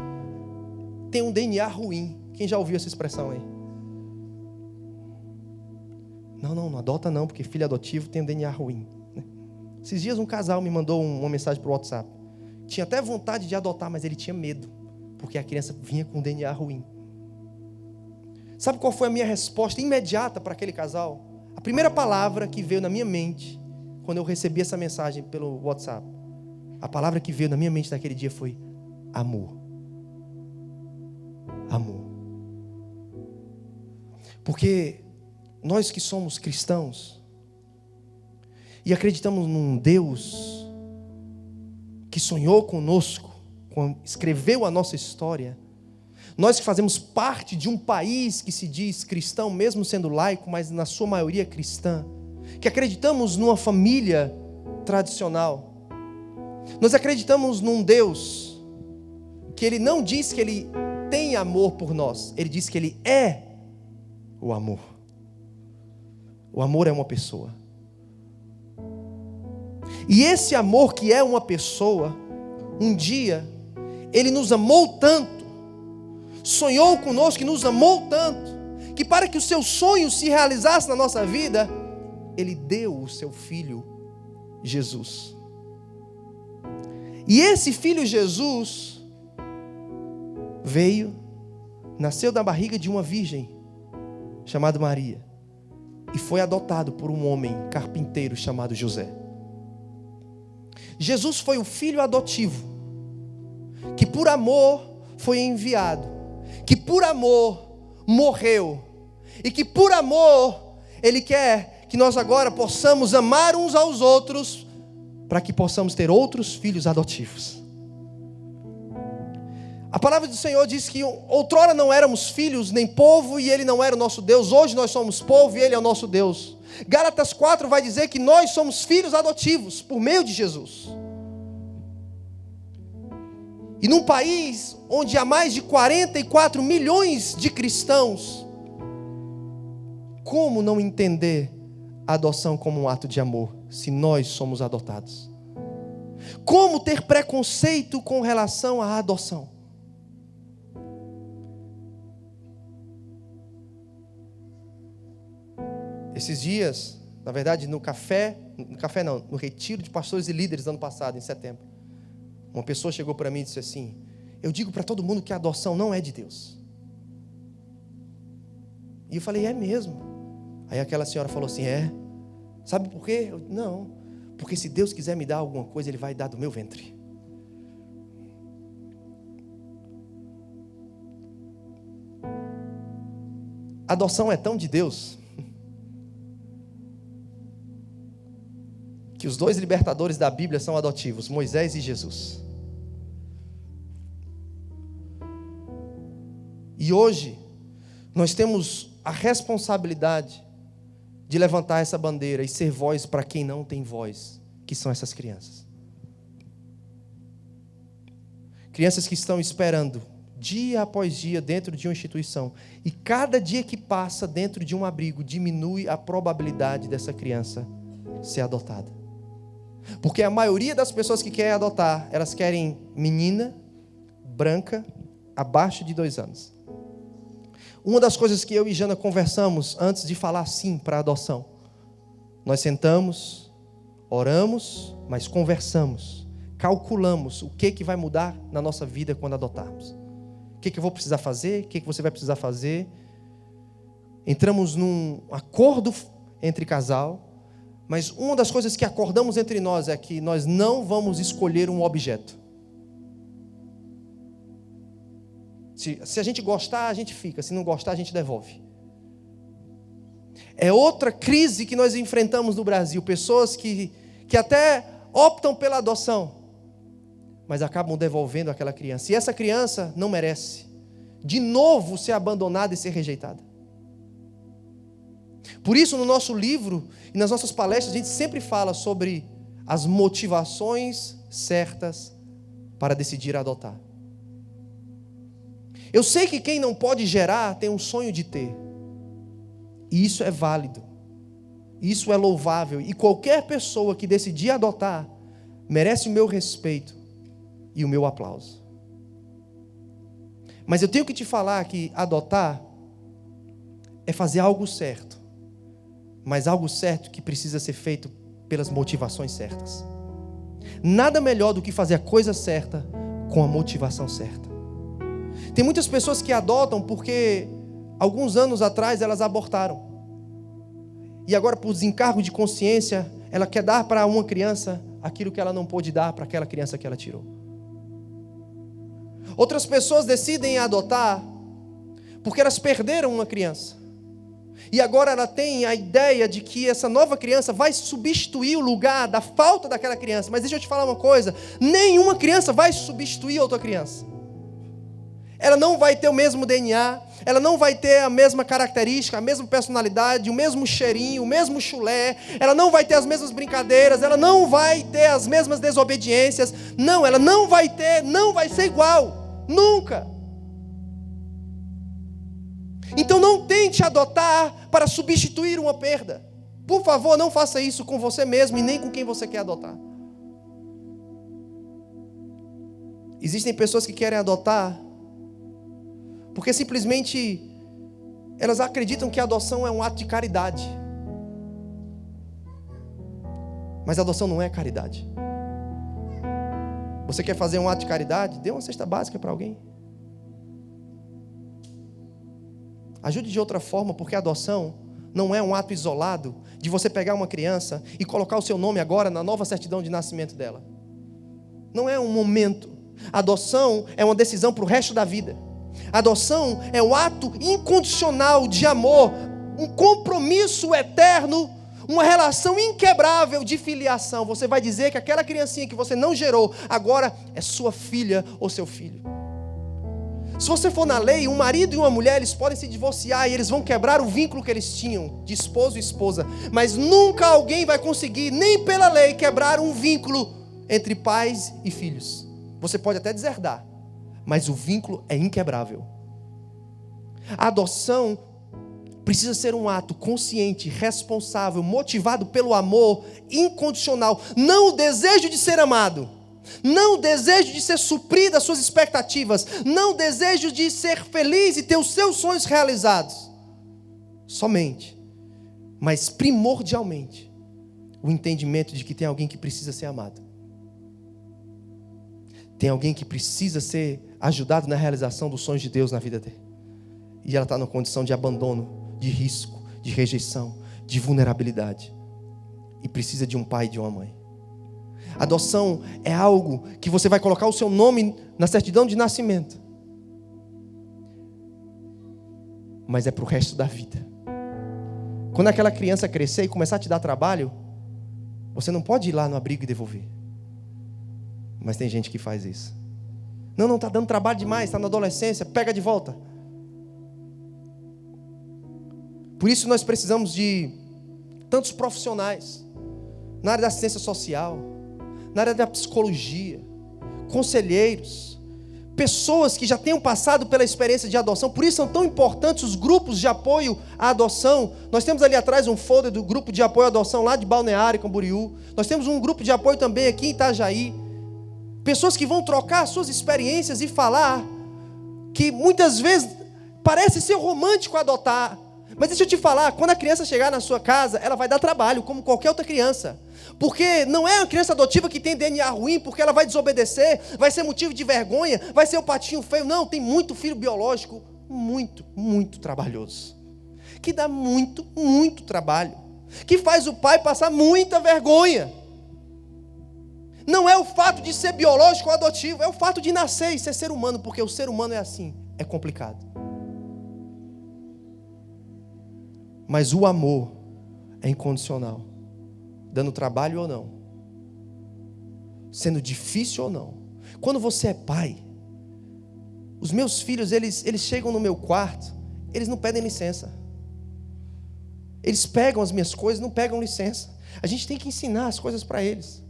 tem um DNA ruim. Quem já ouviu essa expressão aí? Não adota não, porque filho adotivo tem um DNA ruim. Esses dias um casal me mandou uma mensagem para o WhatsApp. Tinha até vontade de adotar, mas ele tinha medo, porque a criança vinha com um DNA ruim. Sabe qual foi a minha resposta imediata para aquele casal? A primeira palavra que veio na minha mente, quando eu recebi essa mensagem pelo WhatsApp, a palavra que veio na minha mente naquele dia foi amor. Amor. Porque nós que somos cristãos e acreditamos num Deus que sonhou conosco, escreveu a nossa história, nós que fazemos parte de um país que se diz cristão, mesmo sendo laico, mas na sua maioria cristã, que acreditamos numa família tradicional, nós acreditamos num Deus que Ele não diz que Ele tem amor por nós, Ele diz que Ele é o amor. O amor é uma pessoa. E esse amor que é uma pessoa, um dia, Ele nos amou tanto, sonhou conosco e nos amou tanto, que para que o seu sonho se realizasse na nossa vida, Ele deu o seu Filho, Jesus. E esse Filho Jesus veio, nasceu da barriga de uma virgem, chamada Maria, e foi adotado por um homem carpinteiro chamado José. Jesus foi o filho adotivo, que por amor foi enviado, que por amor morreu, e que por amor Ele quer que nós agora possamos amar uns aos outros, para que possamos ter outros filhos adotivos. A palavra do Senhor diz que outrora não éramos filhos nem povo, e Ele não era o nosso Deus. Hoje nós somos povo e Ele é o nosso Deus. Gálatas 4 vai dizer que nós somos filhos adotivos por meio de Jesus. E num país onde há mais de 44 milhões de cristãos, como não entender a adoção como um ato de amor, se nós somos adotados? Como ter preconceito com relação à adoção? Esses dias, na verdade, no retiro de pastores e líderes do ano passado, em setembro, uma pessoa chegou para mim e disse assim: eu digo para todo mundo que a adoção não é de Deus. E eu falei: é mesmo? Aí aquela senhora falou assim: é. Sabe por quê? Não, porque se Deus quiser me dar alguma coisa, Ele vai dar do meu ventre. A adoção é tão de Deus que os dois libertadores da Bíblia são adotivos, Moisés e Jesus. E hoje nós temos a responsabilidade de levantar essa bandeira e ser voz para quem não tem voz, que são essas crianças. Crianças que estão esperando dia após dia dentro de uma instituição, e cada dia que passa dentro de um abrigo diminui a probabilidade dessa criança ser adotada. Porque a maioria das pessoas que querem adotar, elas querem menina, branca, abaixo de 2 anos. Uma das coisas que eu e Jana conversamos antes de falar sim para a adoção, nós sentamos, oramos, mas conversamos. calculamos o que vai mudar na nossa vida quando adotarmos. O que eu vou precisar fazer, o que você vai precisar fazer. Entramos num acordo entre casal, mas uma das coisas que acordamos entre nós é que nós não vamos escolher um objeto. Se a gente gostar, a gente fica. Se não gostar, a gente devolve. É outra crise que nós enfrentamos no Brasil. Pessoas que até optam pela adoção, mas acabam devolvendo aquela criança. E essa criança não merece, de novo, ser abandonada e ser rejeitada. Por isso, no nosso livro e nas nossas palestras, a gente sempre fala sobre as motivações certas para decidir adotar. Eu sei que quem não pode gerar tem um sonho de ter. E isso é válido. Isso é louvável. E qualquer pessoa que decidir adotar merece o meu respeito e o meu aplauso. Mas eu tenho que te falar que adotar é fazer algo certo. Mas algo certo que precisa ser feito pelas motivações certas. Nada melhor do que fazer a coisa certa com a motivação certa. Tem muitas pessoas que adotam porque alguns anos atrás elas abortaram. E agora, por desencargo de consciência, ela quer dar para uma criança aquilo que ela não pôde dar para aquela criança que ela tirou. Outras pessoas decidem adotar porque elas perderam uma criança. E agora ela tem a ideia de que essa nova criança vai substituir o lugar da falta daquela criança. Mas deixa eu te falar uma coisa: nenhuma criança vai substituir outra criança. Ela não vai ter o mesmo DNA, ela não vai ter a mesma característica, a mesma personalidade, o mesmo cheirinho, o mesmo chulé, ela não vai ter as mesmas brincadeiras, ela não vai ter as mesmas desobediências. Não, ela não vai ter, não vai ser igual, nunca. Então não tente adotar para substituir uma perda. Por favor, não faça isso com você mesmo e nem com quem você quer adotar. Existem pessoas que querem adotar porque simplesmente elas acreditam que a adoção é um ato de caridade. Mas a adoção não é caridade. Você quer fazer um ato de caridade? Dê uma cesta básica para alguém. Ajude de outra forma, porque a adoção não é um ato isolado de você pegar uma criança e colocar o seu nome agora na nova certidão de nascimento dela. Não é um momento. A adoção é uma decisão para o resto da vida. A adoção é um ato incondicional de amor, um compromisso eterno, uma relação inquebrável de filiação. Você vai dizer que aquela criancinha que você não gerou, agora é sua filha ou seu filho. Se você for na lei, um marido e uma mulher, eles podem se divorciar e eles vão quebrar o vínculo que eles tinham de esposo e esposa. Mas nunca alguém vai conseguir, nem pela lei, quebrar um vínculo entre pais e filhos. Você pode até deserdar, mas o vínculo é inquebrável. A adoção precisa ser um ato consciente, responsável, motivado pelo amor incondicional. Não o desejo de ser amado, não o desejo de ser suprido as suas expectativas, não o desejo de ser feliz e ter os seus sonhos realizados. Somente, mas primordialmente, o entendimento de que tem alguém que precisa ser amado. Tem alguém que precisa ser ajudado na realização dos sonhos de Deus na vida dele. E ela está numa condição de abandono, de risco, de rejeição, de vulnerabilidade. E precisa de um pai e de uma mãe. Adoção é algo que você vai colocar o seu nome na certidão de nascimento. Mas é para o resto da vida. Quando aquela criança crescer e começar a te dar trabalho, você não pode ir lá no abrigo e devolver. Mas tem gente que faz isso. Não, está dando trabalho demais, está na adolescência, pega de volta. Por isso nós precisamos de tantos profissionais na área da assistência social, na área da psicologia, conselheiros, pessoas que já tenham passado pela experiência de adoção. Por isso são tão importantes os grupos de apoio à adoção. Nós temos ali atrás um folder do grupo de apoio à adoção lá de Balneário, Camboriú. Nós temos um grupo de apoio também aqui em Itajaí. Pessoas que vão trocar suas experiências e falar que muitas vezes parece ser romântico adotar, Mas deixa eu te falar, quando a criança chegar na sua casa, ela vai dar trabalho, como qualquer outra criança. Porque não é uma criança adotiva que tem DNA ruim, porque ela vai desobedecer, vai ser motivo de vergonha, vai ser o patinho feio. Não, tem muito filho biológico, muito trabalhoso. Que dá muito trabalho. Que faz o pai passar muita vergonha. Não é o fato de ser biológico ou adotivo, é o fato de nascer e ser ser humano, porque o ser humano é assim, é complicado. Mas o amor é incondicional, dando trabalho ou não, sendo difícil ou não. Quando você é pai, os meus filhos, eles chegam no meu quarto, eles não pedem licença. Eles pegam as minhas coisas, não pegam licença. A gente tem que ensinar as coisas para eles.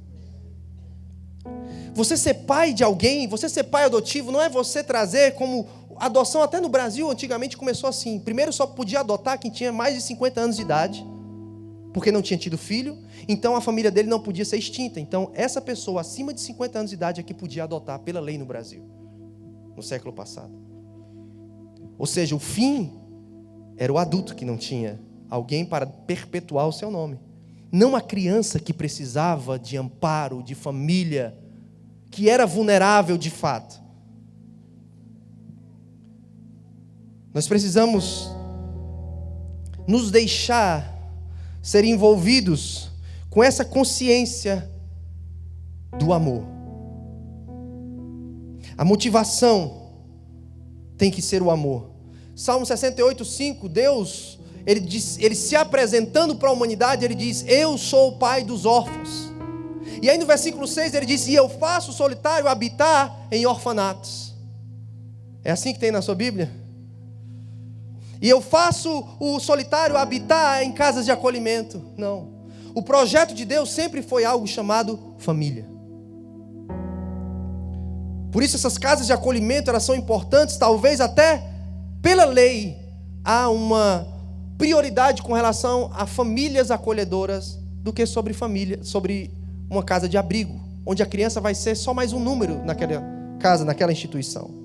Você ser pai de alguém, você ser pai adotivo, não é você trazer como... Adoção até no Brasil antigamente começou assim. Primeiro só podia adotar quem tinha mais de 50 anos de idade, porque não tinha tido filho, então a família dele não podia ser extinta. Então essa pessoa acima de 50 anos de idade é que podia adotar pela lei no Brasil, no século passado. Ou seja, o fim era o adulto que não tinha alguém para perpetuar o seu nome. Não a criança que precisava de amparo, de família, que era vulnerável de fato. Nós precisamos nos deixar ser envolvidos com essa consciência do amor. A motivação tem que ser o amor. Salmo 68:5, Deus, ele se apresentando para a humanidade, ele diz: eu sou o pai dos órfãos. E aí no versículo 6 ele diz: e eu faço o solitário habitar em orfanatos. É assim que tem na sua Bíblia? E eu faço o solitário habitar em casas de acolhimento. Não. O projeto de Deus sempre foi algo chamado família. Por isso essas casas de acolhimento, elas são importantes. Talvez até pela lei há uma prioridade com relação a famílias acolhedoras do que sobre uma casa de abrigo, onde a criança vai ser só mais um número naquela casa, naquela instituição.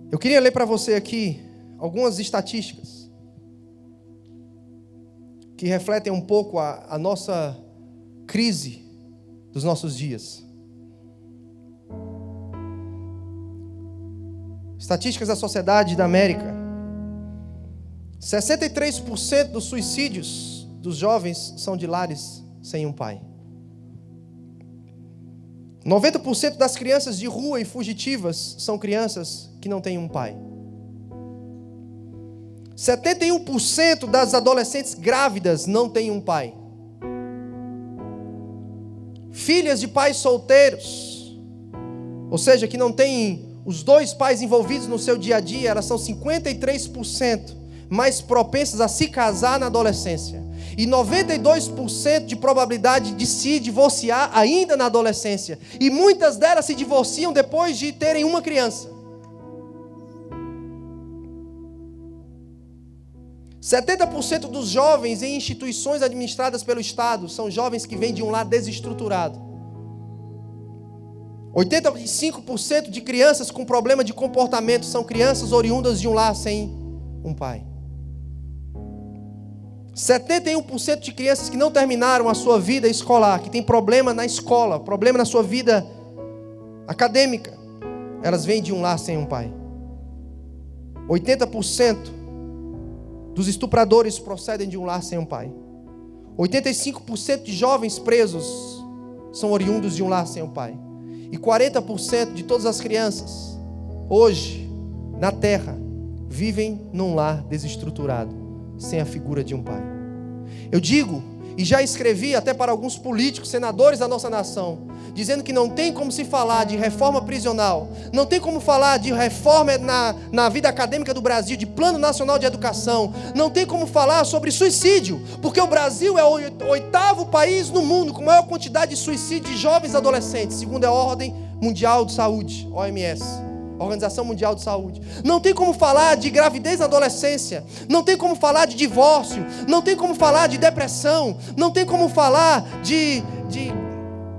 Eu queria ler para você aqui algumas estatísticas que refletem um pouco a nossa crise dos nossos dias. Estatísticas da Sociedade da América. 63% dos suicídios dos jovens são de lares sem um pai. 90% das crianças de rua e fugitivas são crianças que não têm um pai. 71% das adolescentes grávidas não têm um pai. Filhas de pais solteiros, ou seja, que não têm os dois pais envolvidos no seu dia a dia, elas são 53% mais propensas a se casar na adolescência. E 92% de probabilidade de se divorciar ainda na adolescência. E muitas delas se divorciam depois de terem uma criança. 70% dos jovens em instituições administradas pelo Estado são jovens que vêm de um lar desestruturado. 85% de crianças com problema de comportamento são crianças oriundas de um lar sem um pai. 71% de crianças que não terminaram a sua vida escolar, que tem problema na escola, problema na sua vida acadêmica, elas vêm de um lar sem um pai. 80% dos estupradores procedem de um lar sem um pai. 85% de jovens presos são oriundos de um lar sem um pai. E 40% de todas as crianças, hoje, na terra, vivem num lar desestruturado, sem a figura de um pai. Eu digo, e já escrevi até para alguns políticos, senadores da nossa nação, dizendo que não tem como se falar de reforma prisional, não tem como falar de reforma na vida acadêmica do Brasil, de Plano Nacional de Educação, não tem como falar sobre suicídio, porque o Brasil é o 8º país no mundo com maior quantidade de suicídio de jovens e adolescentes, segundo a Ordem Mundial de Saúde, OMS, Organização Mundial de Saúde. Não tem como falar de gravidez na adolescência, não tem como falar de divórcio, não tem como falar de depressão, não tem como falar de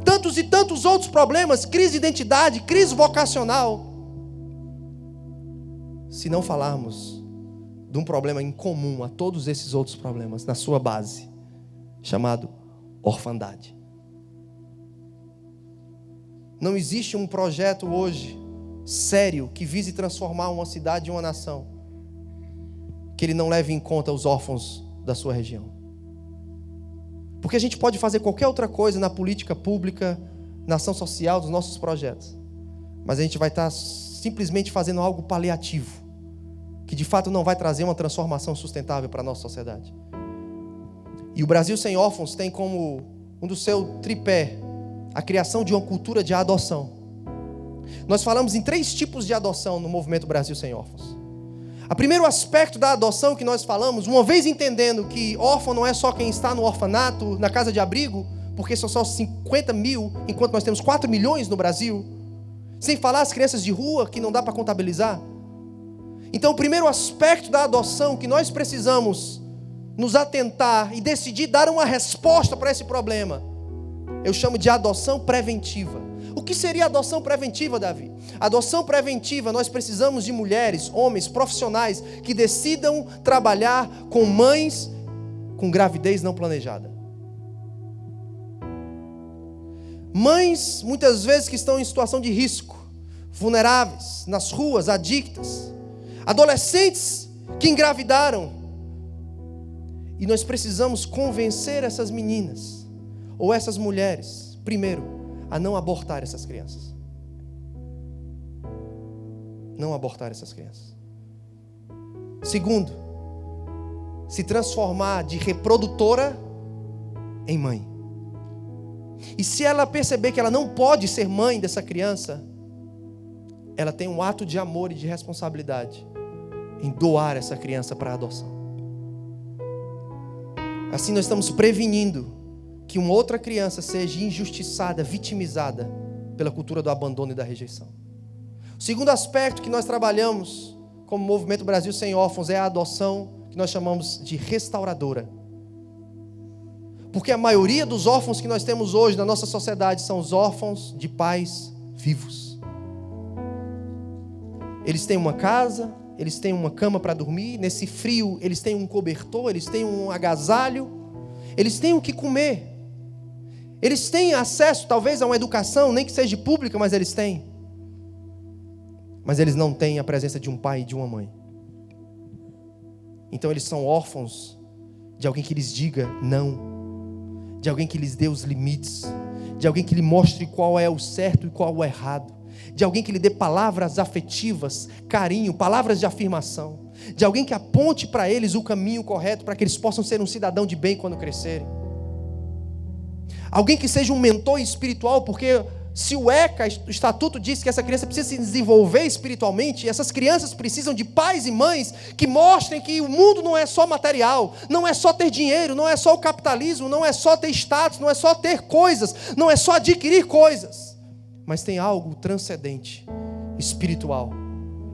tantos e tantos outros problemas, crise de identidade, crise vocacional. se não falarmos de um problema em comum a todos esses outros problemas, na sua base, chamado orfandade. Não existe um projeto hoje sério que vise transformar uma cidade em uma nação que ele não leve em conta os órfãos da sua região. Porque a gente pode fazer qualquer outra coisa na política pública, na ação social dos nossos projetos, mas a gente vai estar simplesmente fazendo algo paliativo, que de fato não vai trazer uma transformação sustentável para a nossa sociedade. E o Brasil Sem Órfãos tem como um do seu tripé a criação de uma cultura de adoção. Nós falamos em 3 tipos de adoção no movimento Brasil Sem Órfãos. O primeiro aspecto da adoção que nós falamos, uma vez entendendo que órfão não é só quem está no orfanato, na casa de abrigo, porque são só 50 mil, enquanto nós temos 4 milhões no Brasil, sem falar as crianças de rua que não dá para contabilizar. Então o primeiro aspecto da adoção que nós precisamos nos atentar e decidir dar uma resposta para esse problema, eu chamo de adoção preventiva. O que seria adoção preventiva, Davi? Adoção preventiva, nós precisamos de mulheres, homens, profissionais que decidam trabalhar com mães com gravidez não planejada. Mães, muitas vezes, que estão em situação de risco, vulneráveis, nas ruas, adictas. Adolescentes que engravidaram. E nós precisamos convencer essas meninas, ou essas mulheres, primeiro, a não abortar essas crianças. Não abortar essas crianças. Segundo, se transformar de reprodutora em mãe. E se ela perceber que ela não pode ser mãe dessa criança, ela tem um ato de amor e de responsabilidade em doar essa criança para a adoção. Assim nós estamos prevenindo que uma outra criança seja injustiçada, vitimizada pela cultura do abandono e da rejeição. O segundo aspecto que nós trabalhamos como Movimento Brasil Sem Órfãos é a adoção que nós chamamos de restauradora. Porque a maioria dos órfãos que nós temos hoje na nossa sociedade são os órfãos de pais vivos. Eles têm uma casa, eles têm uma cama para dormir, nesse frio eles têm um cobertor, eles têm um agasalho, eles têm o que comer. Eles têm acesso talvez a uma educação, nem que seja pública, mas eles têm. Mas eles não têm a presença de um pai e de uma mãe. Então eles são órfãos de alguém que lhes diga não, de alguém que lhes dê os limites, de alguém que lhe mostre qual é o certo e qual é o errado, de alguém que lhe dê palavras afetivas, carinho, palavras de afirmação, de alguém que aponte para eles o caminho correto para que eles possam ser um cidadão de bem quando crescerem. Alguém que seja um mentor espiritual, porque se o ECA, o estatuto, diz que essa criança precisa se desenvolver espiritualmente, essas crianças precisam de pais e mães que mostrem que o mundo não é só material, não é só ter dinheiro, não é só o capitalismo, não é só ter status, não é só ter coisas, não é só adquirir coisas, mas tem algo transcendente, espiritual.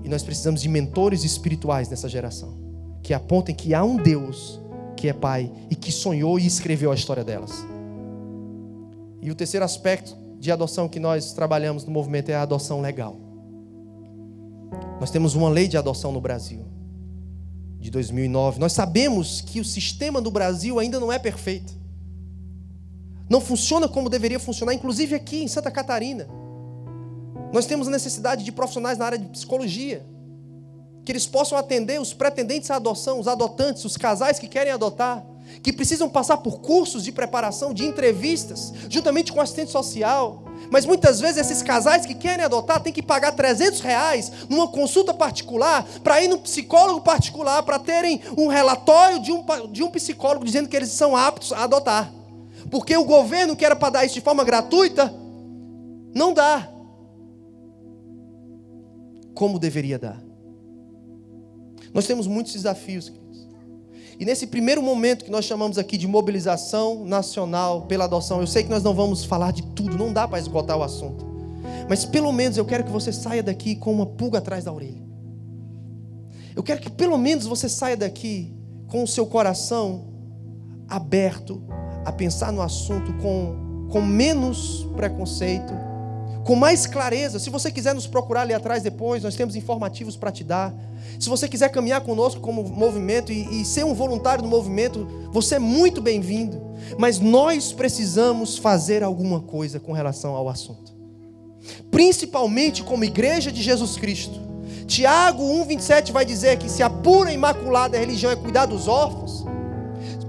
E nós precisamos de mentores espirituais nessa geração, que apontem que há um Deus que é Pai e que sonhou e escreveu a história delas. E o terceiro aspecto de adoção que nós trabalhamos no movimento é a adoção legal. Nós temos uma lei de adoção no Brasil, de 2009. Nós sabemos que o sistema do Brasil ainda não é perfeito. Não funciona como deveria funcionar, inclusive aqui em Santa Catarina. Nós temos a necessidade de profissionais na área de psicologia, que eles possam atender os pretendentes à adoção, os adotantes, os casais que querem adotar, que precisam passar por cursos de preparação, de entrevistas, juntamente com assistente social. Mas muitas vezes esses casais que querem adotar têm que pagar R$300 numa consulta particular, para ir no psicólogo particular, para terem um relatório de um psicólogo dizendo que eles são aptos a adotar. Porque o governo, que era para dar isso de forma gratuita, não dá como deveria dar. Nós temos muitos desafios, queridos. E nesse primeiro momento que nós chamamos aqui de mobilização nacional pela adoção, eu sei que nós não vamos falar de tudo, não dá para esgotar o assunto, mas pelo menos eu quero que você saia daqui com uma pulga atrás da orelha. Eu quero que pelo menos você saia daqui com o seu coração aberto a pensar no assunto com menos preconceito, com mais clareza. Se você quiser nos procurar ali atrás depois, nós temos informativos para te dar. Se você quiser caminhar conosco como movimento e ser um voluntário do movimento, você é muito bem-vindo. Mas nós precisamos fazer alguma coisa com relação ao assunto, principalmente como igreja de Jesus Cristo. Tiago 1,27 vai dizer que se a pura e imaculada religião é cuidar dos órfãos,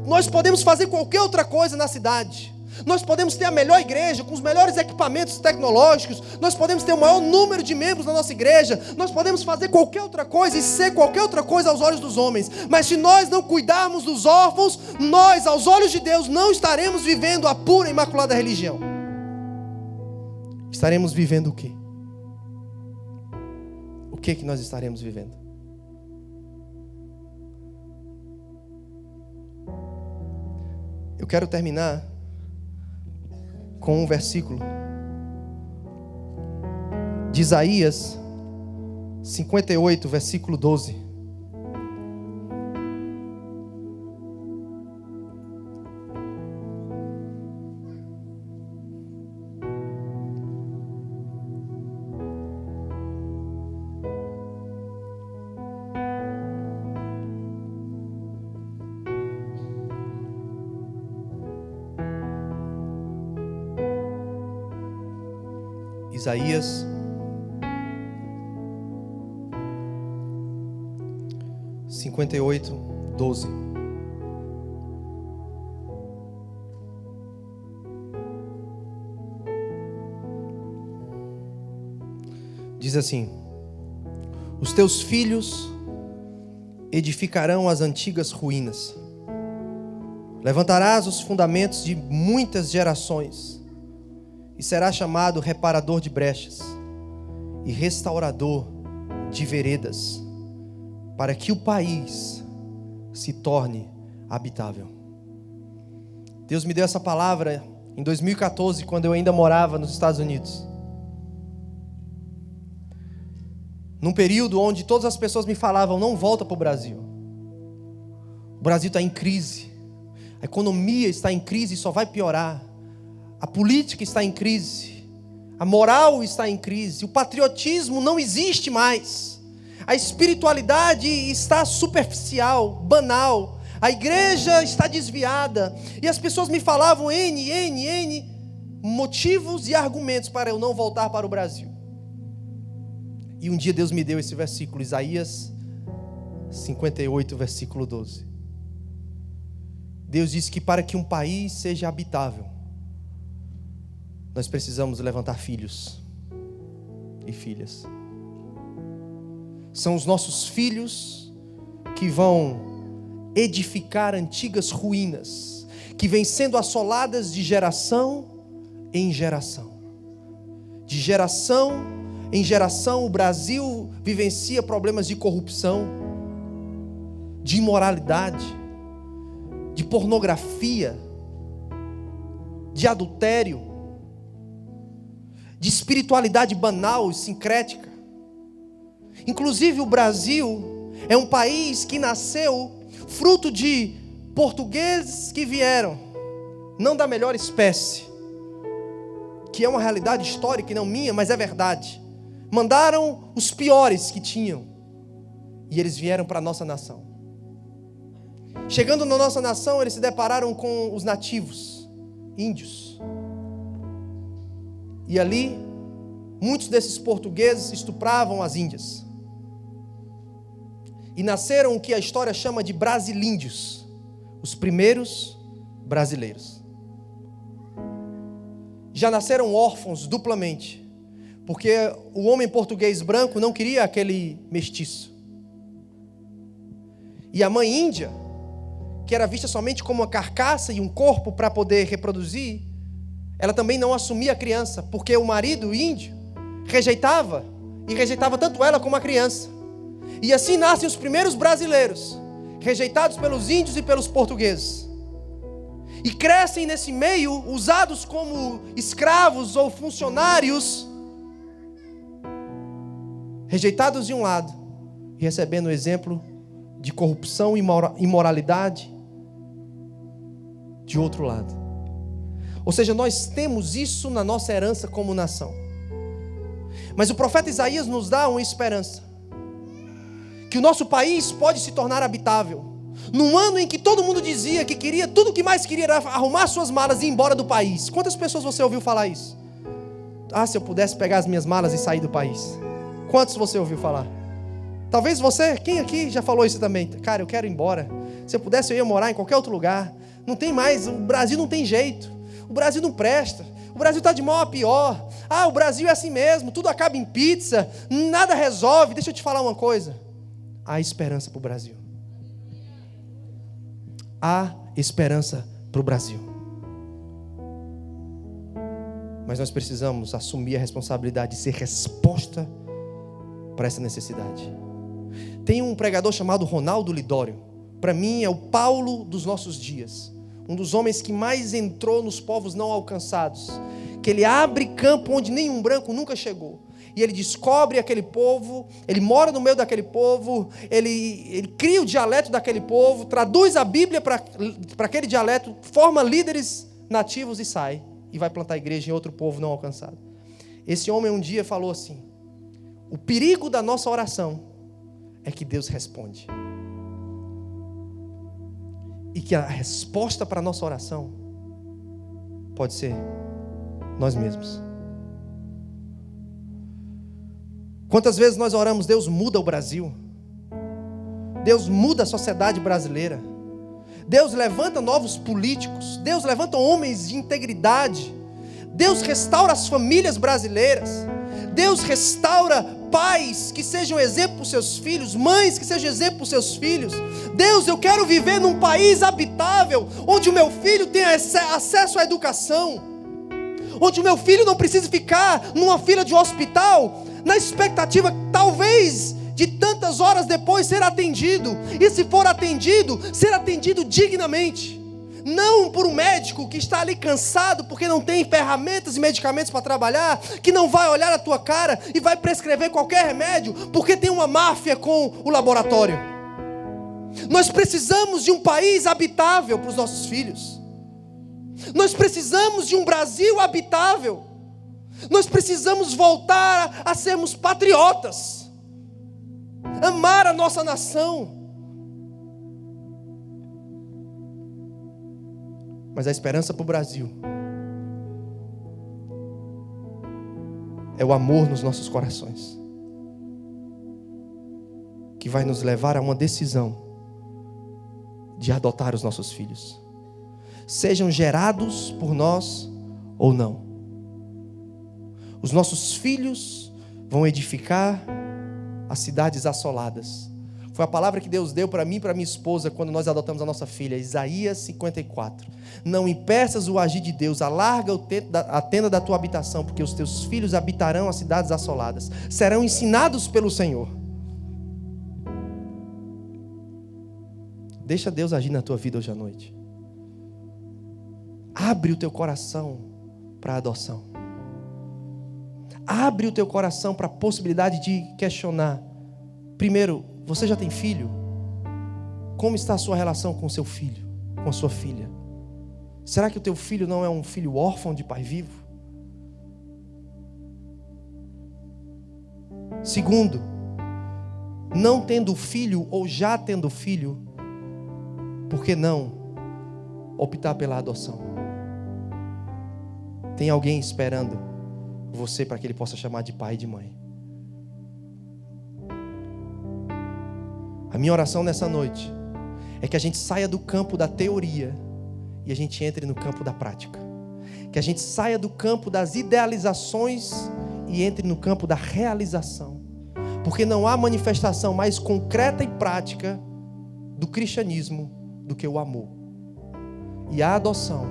nós podemos fazer qualquer outra coisa na cidade. Nós podemos ter a melhor igreja, com os melhores equipamentos tecnológicos. Nós podemos ter o maior número de membros na nossa igreja. Nós podemos fazer qualquer outra coisa e ser qualquer outra coisa aos olhos dos homens. Mas se nós não cuidarmos dos órfãos, nós, aos olhos de Deus, não estaremos vivendo a pura e imaculada religião. Estaremos vivendo o quê? O que nós estaremos vivendo? Eu quero terminar com um versículo de Isaías 58, versículo 12. Isaías 58, 12. Diz assim: os teus filhos edificarão as antigas ruínas, levantarás os fundamentos de muitas gerações, e será chamado reparador de brechas e restaurador de veredas, para que o país se torne habitável. Deus me deu essa palavra em 2014, quando eu ainda morava nos Estados Unidos. Num período onde todas as pessoas me falavam: não volta para o Brasil. O Brasil está em crise. A economia está em crise e só vai piorar. A política está em crise, a moral está em crise, o patriotismo não existe mais, a espiritualidade está superficial, banal, a igreja está desviada, e as pessoas me falavam N motivos e argumentos para eu não voltar para o Brasil. E um dia Deus me deu esse versículo, Isaías 58, versículo 12. Deus disse que para que um país seja habitável, nós precisamos levantar filhos e filhas. São os nossos filhos que vão edificar antigas ruínas, que vêm sendo assoladas de geração em geração. De geração em geração, o Brasil vivencia problemas de corrupção, de imoralidade, de pornografia, de adultério, de espiritualidade banal e sincrética. Inclusive o Brasil é um país que nasceu fruto de portugueses que vieram, não da melhor espécie, que é uma realidade histórica e não minha, mas é verdade. Mandaram os piores que tinham, e eles vieram para a nossa nação. Chegando na nossa nação, eles se depararam com os nativos, índios. E ali, muitos desses portugueses estupravam as índias. E nasceram o que a história chama de brasilíndios, os primeiros brasileiros. Já nasceram órfãos duplamente, porque o homem português branco não queria aquele mestiço. E a mãe índia, que era vista somente como uma carcaça e um corpo para poder reproduzir, ela também não assumia a criança, porque o marido índio rejeitava, e rejeitava tanto ela como a criança. E assim nascem os primeiros brasileiros, rejeitados pelos índios e pelos portugueses. E crescem nesse meio, usados como escravos ou funcionários, rejeitados de um lado, e recebendo o exemplo de corrupção e imoralidade de outro lado. Ou seja, nós temos isso na nossa herança como nação. Mas o profeta Isaías nos dá uma esperança. Que o nosso país pode se tornar habitável. Num ano em que todo mundo dizia que queria, tudo que mais queria era arrumar suas malas e ir embora do país. Quantas pessoas você ouviu falar isso? Ah, se eu pudesse pegar as minhas malas e sair do país. Quantos você ouviu falar? Talvez você, quem aqui já falou isso também? Cara, eu quero ir embora. Se eu pudesse, eu ia morar em qualquer outro lugar. Não tem mais, o Brasil não tem jeito. O Brasil não presta. O Brasil está de mal a pior. Ah, o Brasil é assim mesmo, tudo acaba em pizza, nada resolve. Deixa eu te falar uma coisa. Há esperança para o Brasil. Há esperança para o Brasil. Mas nós precisamos assumir a responsabilidade de ser resposta para essa necessidade. Tem um pregador chamado Ronaldo Lidório. Para mim é o Paulo dos nossos dias. Um dos homens que mais entrou nos povos não alcançados. Que ele abre campo onde nenhum branco nunca chegou. E ele descobre aquele povo, ele mora no meio daquele povo, ele cria o dialeto daquele povo, traduz a Bíblia para aquele dialeto, forma líderes nativos e sai. E vai plantar igreja em outro povo não alcançado. Esse homem um dia falou assim: o perigo da nossa oração é que Deus responde. E que a resposta para a nossa oração pode ser nós mesmos. Quantas vezes nós oramos, Deus muda o Brasil, Deus muda a sociedade brasileira, Deus levanta novos políticos, Deus levanta homens de integridade, Deus restaura as famílias brasileiras, Deus restaura pais que sejam exemplo para os seus filhos, mães que sejam exemplo para os seus filhos. Deus, eu quero viver num país habitável, onde o meu filho tenha acesso à educação, onde o meu filho não precise ficar numa fila de um hospital, na expectativa, talvez, de tantas horas depois ser atendido, e se for atendido, ser atendido dignamente, não por um médico que está ali cansado, porque não tem ferramentas e medicamentos para trabalhar, que não vai olhar a tua cara e vai prescrever qualquer remédio, porque tem uma máfia com o laboratório. Nós precisamos de um país habitável para os nossos filhos, nós precisamos de um Brasil habitável, nós precisamos voltar a sermos patriotas, amar a nossa nação. Mas a esperança para o Brasil é o amor nos nossos corações, que vai nos levar a uma decisão de adotar os nossos filhos, sejam gerados por nós ou não. Os nossos filhos vão edificar as cidades assoladas. Foi a palavra que Deus deu para mim e para minha esposa quando nós adotamos a nossa filha, Isaías 54. Não impeças o agir de Deus, alarga a tenda da tua habitação, porque os teus filhos habitarão as cidades assoladas, serão ensinados pelo Senhor. Deixa Deus agir na tua vida hoje à noite. Abre o teu coração para a adoção. Abre o teu coração para a possibilidade de questionar. Primeiro, você já tem filho? Como está a sua relação com o seu filho, com a sua filha? Será que o teu filho não é um filho órfão de pai vivo? Segundo, não tendo filho ou já tendo filho, por que não optar pela adoção? Tem alguém esperando você para que ele possa chamar de pai e de mãe. A minha oração nessa noite é que a gente saia do campo da teoria e a gente entre no campo da prática. Que a gente saia do campo das idealizações e entre no campo da realização. Porque não há manifestação mais concreta e prática do cristianismo do que o amor. E a adoção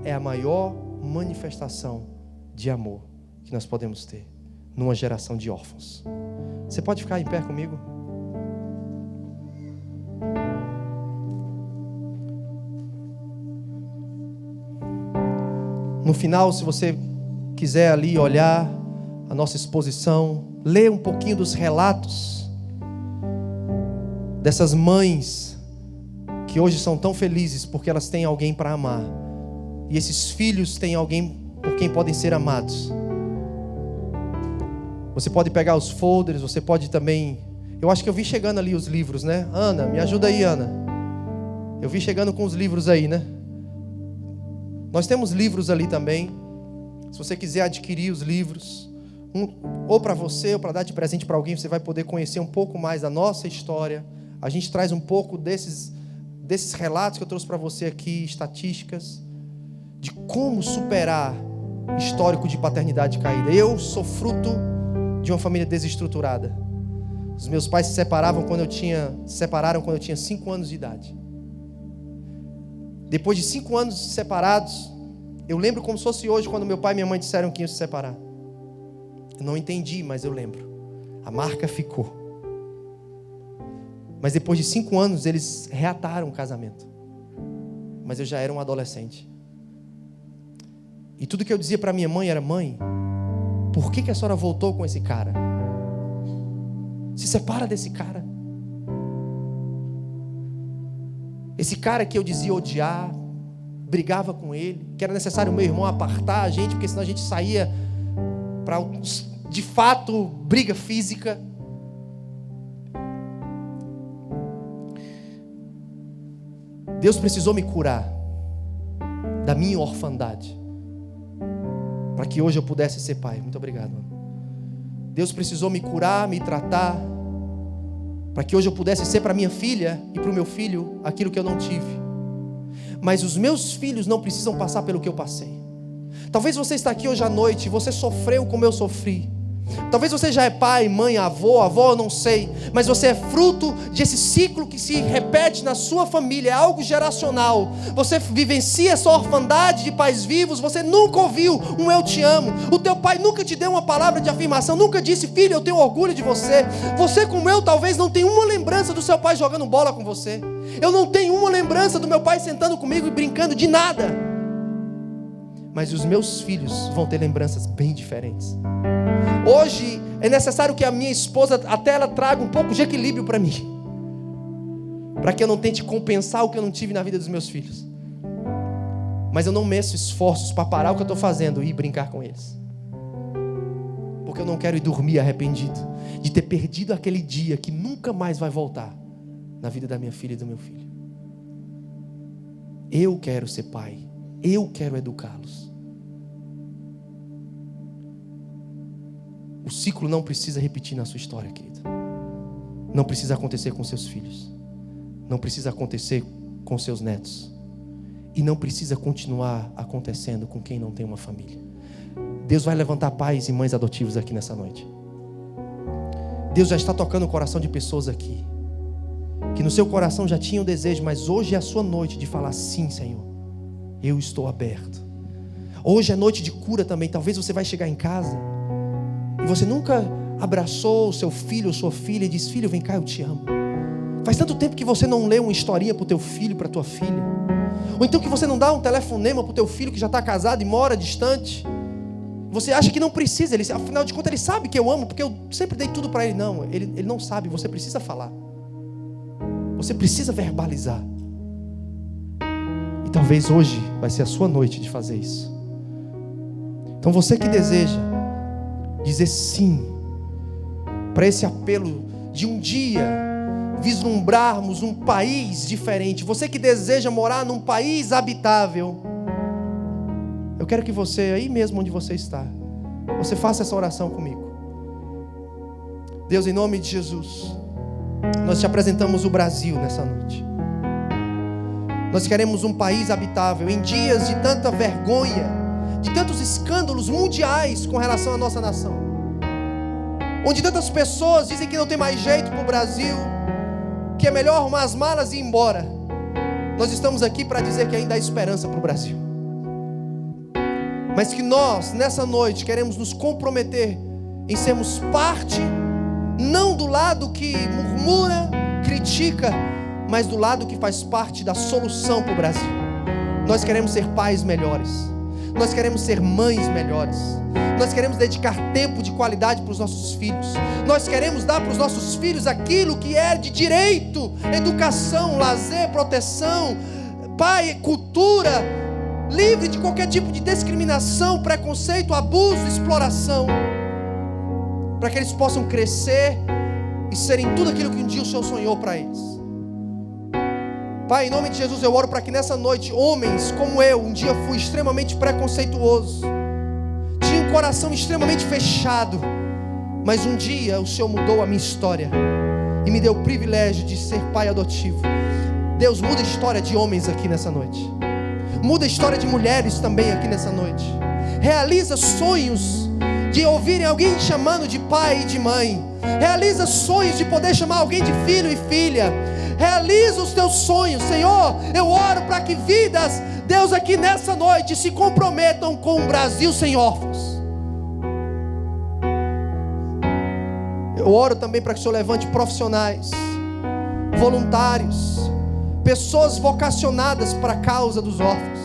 é a maior manifestação de amor que nós podemos ter numa geração de órfãos. Você pode ficar em pé comigo? No final, se você quiser ali olhar a nossa exposição, ler um pouquinho dos relatos dessas mães que hoje são tão felizes porque elas têm alguém para amar, e esses filhos têm alguém por quem podem ser amados. Você pode pegar os folders, você pode também... Eu acho que eu vi chegando ali os livros, né? Ana, me ajuda aí, Ana. Eu vi chegando com os livros aí, né? Nós temos livros ali também. Se você quiser adquirir os livros, ou para você, ou para dar de presente para alguém, você vai poder conhecer um pouco mais da nossa história. A gente traz um pouco desses relatos que eu trouxe para você aqui, estatísticas, de como superar histórico de paternidade caída. Eu sou fruto de uma família desestruturada. Os meus pais se separaram quando eu tinha 5 anos de idade. Depois de 5 anos separados, eu lembro como se fosse hoje, quando meu pai e minha mãe disseram que iam se separar. Eu não entendi, mas eu lembro. A marca ficou. Mas depois de 5 anos, eles reataram o casamento. Mas eu já era um adolescente. E tudo que eu dizia para minha mãe era: mãe, por que a senhora voltou com esse cara? Se separa desse cara. Esse cara que eu dizia odiar, brigava com ele, que era necessário o meu irmão apartar a gente, porque senão a gente saía para, de fato, briga física. Deus precisou me curar da minha orfandade, para que hoje eu pudesse ser pai. Muito obrigado, mano. Deus precisou me curar, me tratar, para que hoje eu pudesse ser para minha filha e para o meu filho aquilo que eu não tive. Mas os meus filhos não precisam passar pelo que eu passei. Talvez você está aqui hoje à noite e você sofreu como eu sofri. Talvez você já é pai, mãe, avó, eu não sei, mas você é fruto desse ciclo que se repete na sua família, é algo geracional. Você vivencia essa orfandade de pais vivos, você nunca ouviu um eu te amo, o teu pai nunca te deu uma palavra de afirmação, nunca disse: filho, eu tenho orgulho de você. Você, como eu, talvez não tenha uma lembrança do seu pai jogando bola com você. Eu não tenho uma lembrança do meu pai sentando comigo e brincando de nada. Mas os meus filhos vão ter lembranças bem diferentes. Hoje é necessário que a minha esposa, até ela traga um pouco de equilíbrio para mim, para que eu não tente compensar o que eu não tive na vida dos meus filhos. Mas eu não meço esforços para parar o que eu estou fazendo e ir brincar com eles, porque eu não quero ir dormir arrependido de ter perdido aquele dia que nunca mais vai voltar na vida da minha filha e do meu filho. Eu quero ser pai, eu quero educá-los. O ciclo não precisa repetir na sua história, querido. Não precisa acontecer com seus filhos. Não precisa acontecer com seus netos. E não precisa continuar acontecendo com quem não tem uma família. Deus vai levantar pais e mães adotivos aqui nessa noite. Deus já está tocando o coração de pessoas aqui, que no seu coração já tinha o desejo, mas hoje é a sua noite de falar: sim, Senhor, eu estou aberto. Hoje é noite de cura também. Talvez você vai chegar em casa e você nunca abraçou o seu filho ou sua filha e disse: filho, vem cá, eu te amo. Faz tanto tempo que você não lê uma historinha para o teu filho, para a tua filha. Ou então que você não dá um telefonema para o teu filho que já está casado e mora distante. Você acha que não precisa, afinal de contas ele sabe que eu amo, porque eu sempre dei tudo para ele. Não, ele não sabe, você precisa falar. Você precisa verbalizar. E talvez hoje vai ser a sua noite de fazer isso. Então você que deseja dizer sim para esse apelo de um dia vislumbrarmos um país diferente, você que deseja morar num país habitável, eu quero que você, aí mesmo onde você está, você faça essa oração comigo. Deus, em nome de Jesus, nós te apresentamos o Brasil nessa noite. Nós queremos um país habitável em dias de tanta vergonha, de tantos escândalos mundiais com relação à nossa nação, onde tantas pessoas dizem que não tem mais jeito para o Brasil, que é melhor arrumar as malas e ir embora. Nós estamos aqui para dizer que ainda há esperança para o Brasil, mas que nós nessa noite queremos nos comprometer em sermos parte, não do lado que murmura, critica, mas do lado que faz parte da solução para o Brasil. Nós queremos ser pais melhores, nós queremos ser mães melhores, nós queremos dedicar tempo de qualidade para os nossos filhos, nós queremos dar para os nossos filhos aquilo que é de direito: educação, lazer, proteção, pai, cultura, livre de qualquer tipo de discriminação, preconceito, abuso, exploração. para que eles possam crescer e serem tudo aquilo que um dia o Senhor sonhou para eles. Pai, em nome de Jesus eu oro para que nessa noite homens como eu, um dia fui extremamente preconceituoso, tinha um coração extremamente fechado, mas um dia o Senhor mudou a minha história e me deu o privilégio de ser pai adotivo. Deus, muda a história de homens aqui nessa noite, muda a história de mulheres também aqui nessa noite. Realiza sonhos de ouvirem alguém chamando de pai e de mãe. Realiza sonhos de poder chamar alguém de filho e filha. Realiza os teus sonhos, Senhor. Eu oro para que vidas, Deus, aqui nessa noite se comprometam com um Brasil sem órfãos. Eu oro também para que o Senhor levante profissionais, voluntários, pessoas vocacionadas para a causa dos órfãos,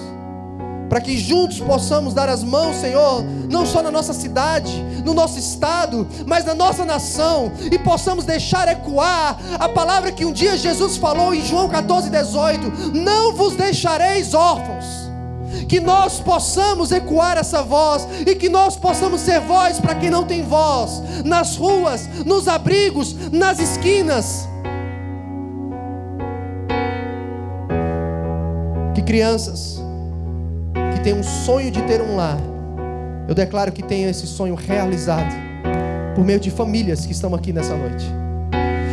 para que juntos possamos dar as mãos, Senhor, não só na nossa cidade, no nosso estado, mas na nossa nação, e possamos deixar ecoar a palavra que um dia Jesus falou em João 14:18: não vos deixareis órfãos. Que nós possamos ecoar essa voz, e que nós possamos ser voz para quem não tem voz, nas ruas, nos abrigos, nas esquinas. Que crianças que têm um sonho de ter um lar, eu declaro que tenham esse sonho realizado por meio de famílias que estão aqui nessa noite.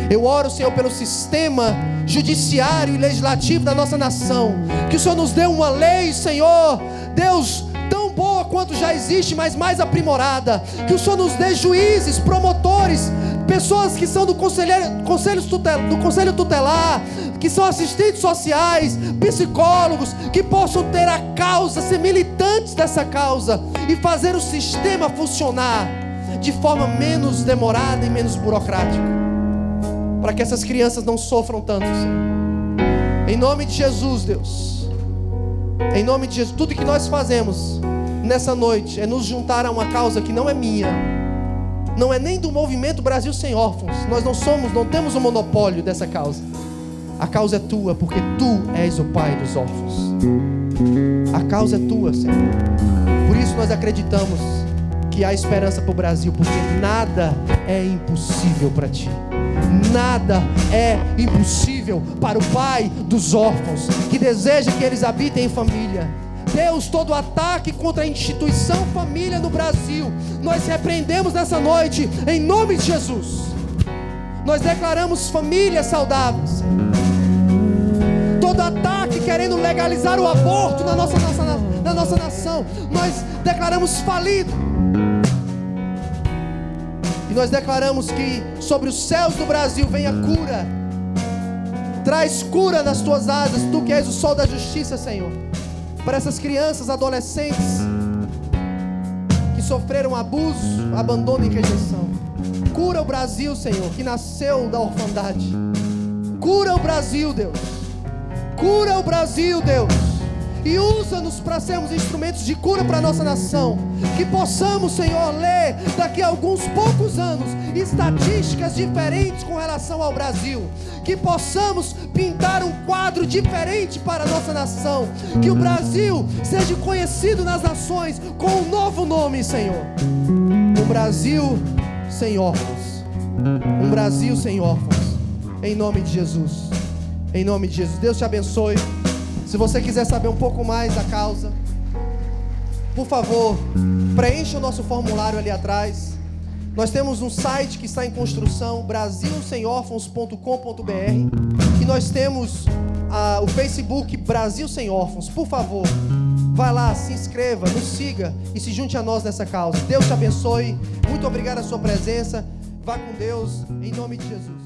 Eu oro, Senhor, pelo sistema judiciário e legislativo da nossa nação, que o Senhor nos dê uma lei, Senhor, Deus, tão boa quanto já existe, mas mais aprimorada. Que o Senhor nos dê juízes, promotores, pessoas que são do conselho tutelar, que são assistentes sociais, psicólogos, que possam ter a causa, ser militantes dessa causa e fazer o sistema funcionar de forma menos demorada e menos burocrática, para que essas crianças não sofram tanto, Senhor. Em nome de Jesus, Deus, em nome de Jesus, tudo que nós fazemos nessa noite é nos juntar a uma causa que não é minha, não é nem do Movimento Brasil Sem Órfãos. Nós não temos o monopólio dessa causa. A causa é tua, porque tu és o Pai dos órfãos. A causa é tua, Senhor. Por isso nós acreditamos que há esperança para o Brasil, porque nada é impossível para ti. Nada é impossível para o Pai dos órfãos, que deseja que eles habitem em família. Deus, todo ataque contra a instituição família no Brasil, nós repreendemos nessa noite, em nome de Jesus. Nós declaramos famílias saudáveis. Todo ataque querendo legalizar o aborto na nossa nação, nós declaramos falido. E nós declaramos que sobre os céus do Brasil venha cura. Traz cura nas tuas asas, tu que és o sol da justiça, Senhor, para essas crianças, adolescentes que sofreram abuso, abandono e rejeição. Cura o Brasil, Senhor, que nasceu da orfandade. Cura o Brasil, Deus. Cura o Brasil, Deus. E usa-nos para sermos instrumentos de cura para a nossa nação. Que possamos, Senhor, ler daqui a alguns poucos anos estatísticas diferentes com relação ao Brasil. Que possamos pintar um quadro diferente para a nossa nação. Que o Brasil seja conhecido nas nações com um novo nome, Senhor. Um Brasil sem órfãos. Um Brasil sem órfãos. Em nome de Jesus. Em nome de Jesus. Deus te abençoe. Se você quiser saber um pouco mais da causa, por favor, preencha o nosso formulário ali atrás. Nós temos um site que está em construção, brasilsemorfãos.com.br, e nós temos o Facebook Brasil Sem Órfãos. Por favor, vai lá, se inscreva, nos siga e se junte a nós nessa causa. Deus te abençoe. Muito obrigado a sua presença. Vá com Deus, em nome de Jesus.